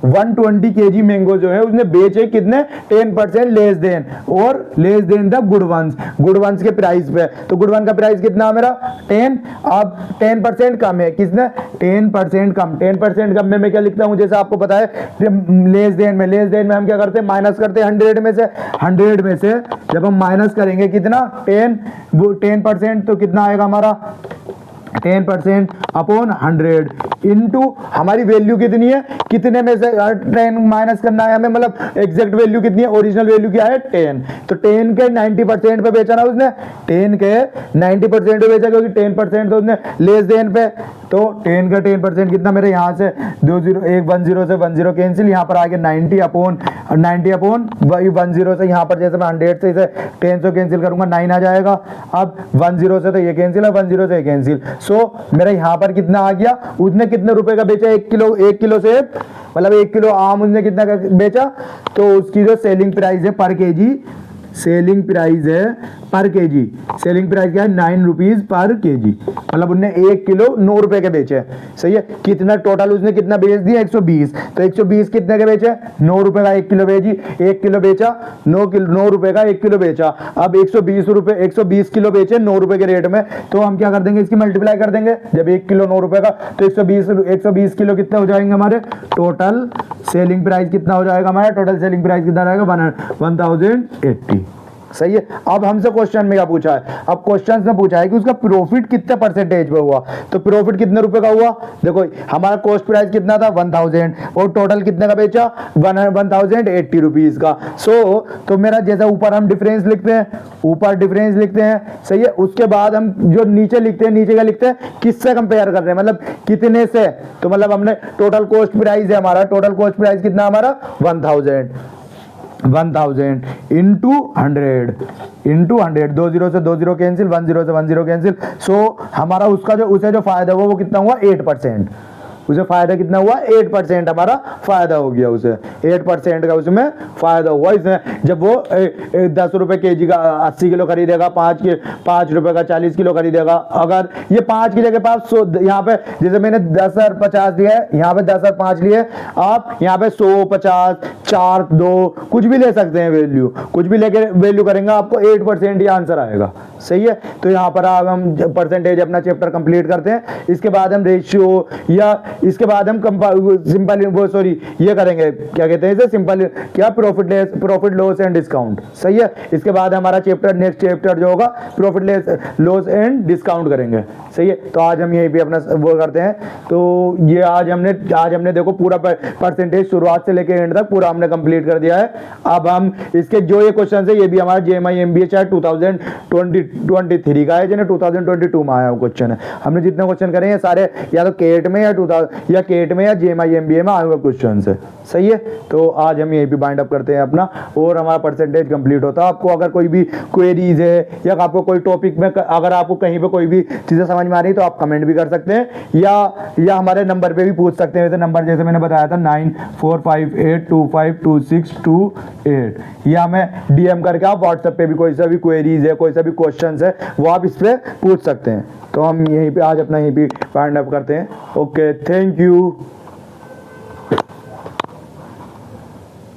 120 केजी मैंगो जो है उसने बेचे कितने, 10% less than the good ones के प्राइस पे। तो गुड वन का प्राइस कितना मेरा 10। अब 10% कम है, किसने, 10% कम में मैं क्या लिखता हूं, जैसे आपको पता है लेस देन में हम क्या करते हैं, माइनस करते हैं 100 में से जब हम माइनस करेंगे कितना, 10%, तो कितना आएगा हमारा 10% अपॉन 100, इनटू हमारी वैल्यू कितनी है, कितने में से 10 माइनस करना है हमें, मतलब एग्जैक्ट वैल्यू कितनी है, ओरिजिनल वैल्यू क्या है 10, तो 10 के 90% पे बेचा ना उसने, 10 के 90% पे बेचा क्योंकि 10% तो उसने लेस देन पे, तो 10 का 10% कितना मेरे यहाँ से 10 से 10 कैंसिल, यहाँ पर आ गया 90 अपॉन 10 से यहाँ पर जैसे मैं 100 से इसे 10 से कैंसिल करूंगा 9 आ जाएगा। अब 10 से तो ये कैंसिल है, 10 से ये कैंसिल, सो मेरा यहाँ पर कितना आ गया, उसने कितने रुपए का बेचा, 1 किलो से मतलब 1 किलो आम उसने कितना का बेचा, तो उसकी जो सेलिंग प्राइस है पर केजी, सेलिंग प्राइस है पर केजी, सेलिंग प्राइस क्या है 9 रुपीज पर केजी, मतलब उन्होंने 1 किलो 9 रुपए के बेचे, सही है। कितना टोटल उसने कितना बेच दिया 120, तो 120 कितने के बेचे 9 रुपए का 1 किलो बेची, 1 किलो बेचा 9 रुपए का 1 किलो बेचा, अब 120 किलो बेचे 9 रुपए के रेट में, तो हम क्या कर देंगे इसकी मल्टीप्लाई कर देंगे, जब 1 किलो 9 रुपए का तो 120 किलो कितने हो जाएंगे हमारे, टोटल सेलिंग प्राइस कितना हो जाएगा हमारा, टोटल सेलिंग प्राइस कितना रहेगा 1080, सही है। अब हमसे क्वेश्चन में क्या पूछा है, अब क्वेश्चन में पूछा है कि उसका प्रॉफिट कितने परसेंटेज पे हुआ, तो प्रॉफिट कितने रुपए का हुआ, देखो हमारा कॉस्ट प्राइस कितना था 1000 और टोटल कितने का बेचा 1080 रुपीज का, सो तो मेरा जैसा ऊपर हम डिफरेंस लिखते हैं, ऊपर डिफरेंस लिखते हैं, सही है, उसके बाद हम जो नीचे लिखते हैं, नीचे का लिखते हैं किससे कंपेयर कर रहे हैं, मतलब कितने से, तो मतलब हमने टोटल कॉस्ट प्राइस है हमारा, टोटल कॉस्ट प्राइस कितना हमारा 1000 इंटू 100 20 से 20 कैंसिल, 10 से 10 कैंसिल, सो हमारा उसका जो उसे जो फायदा हुआ वो कितना हुआ 8%, उसे फायदा कितना हुआ 8% हमारा फायदा हो गया, उसे 8% का उसमें फायदा हुआ। इसमें जब वो 10 रुपए केजी का 80 किलो खरीदेगा, 5 रुपए का 40 किलो खरीदेगा, अगर ये 5 की जगह पास यहाँ पे जैसे मैंने 10 और 50 दिया है, यहाँ पे 10 और 5 लिए, आप यहाँ पे 100 50 4 2 कुछ भी ले सकते हैं, वैल्यू कुछ भी लेके वैल्यू करेंगे आपको 8% ही आंसर आएगा, सही है। तो यहाँ पर अब हम परसेंटेज अपना चैप्टर कंप्लीट करते हैं, इसके बाद हम रेशियो या इसके बाद हम सिंपल वो सॉरी ये करेंगे, क्या कहते हैं इसे, सिंपल क्या प्रॉफिट लॉस एंड डिस्काउंट, सही है। इसके बाद हमारा चैप्टर नेक्स्ट चैप्टर जो होगा प्रॉफिट लॉस एंड डिस्काउंट करेंगे, सही है। तो आज हम यहीं पे अपना वो करते हैं, तो ये आज हमने देखो पूरा परसेंटेज शुरुआत से लेकर एंड तक पूरा हमने कंप्लीट कर दिया है। अब हम इसके जो ये क्वेश्चन है ये भी हमारा JMI MBA चाहे 2023 का है, जिन्हें 2022 में आया क्वेश्चन है, हमने जितने क्वेश्चन करे हैं सारे या तो केट में या केट में या JMI MBA में आए हुए क्वेश्चन है, सही है। तो आज हम यहीं पे बाइंड अप करते हैं अपना और हमारा परसेंटेज कंप्लीट होता है। आपको अगर कोई भी क्वेरीज है या आपको कोई टॉपिक में अगर आपको कहीं पे कोई भी चीजें समझ में आ रही तो आप कमेंट भी कर सकते हैं या हमारे नंबर पे भी पूछ सकते हैं, वैसे नंबर जैसे मैंने बताया था 9458252628, या हमें DM करके आप व्हाट्सएप पे भी कोई सा भी क्वेरीज है, कोई सा भी क्वेश्चन है वो आप इस पे पूछ सकते हैं। तो हम यहीं पे आज अपना यहीं पे फाइंड अप करते हैं। Okay, thank you.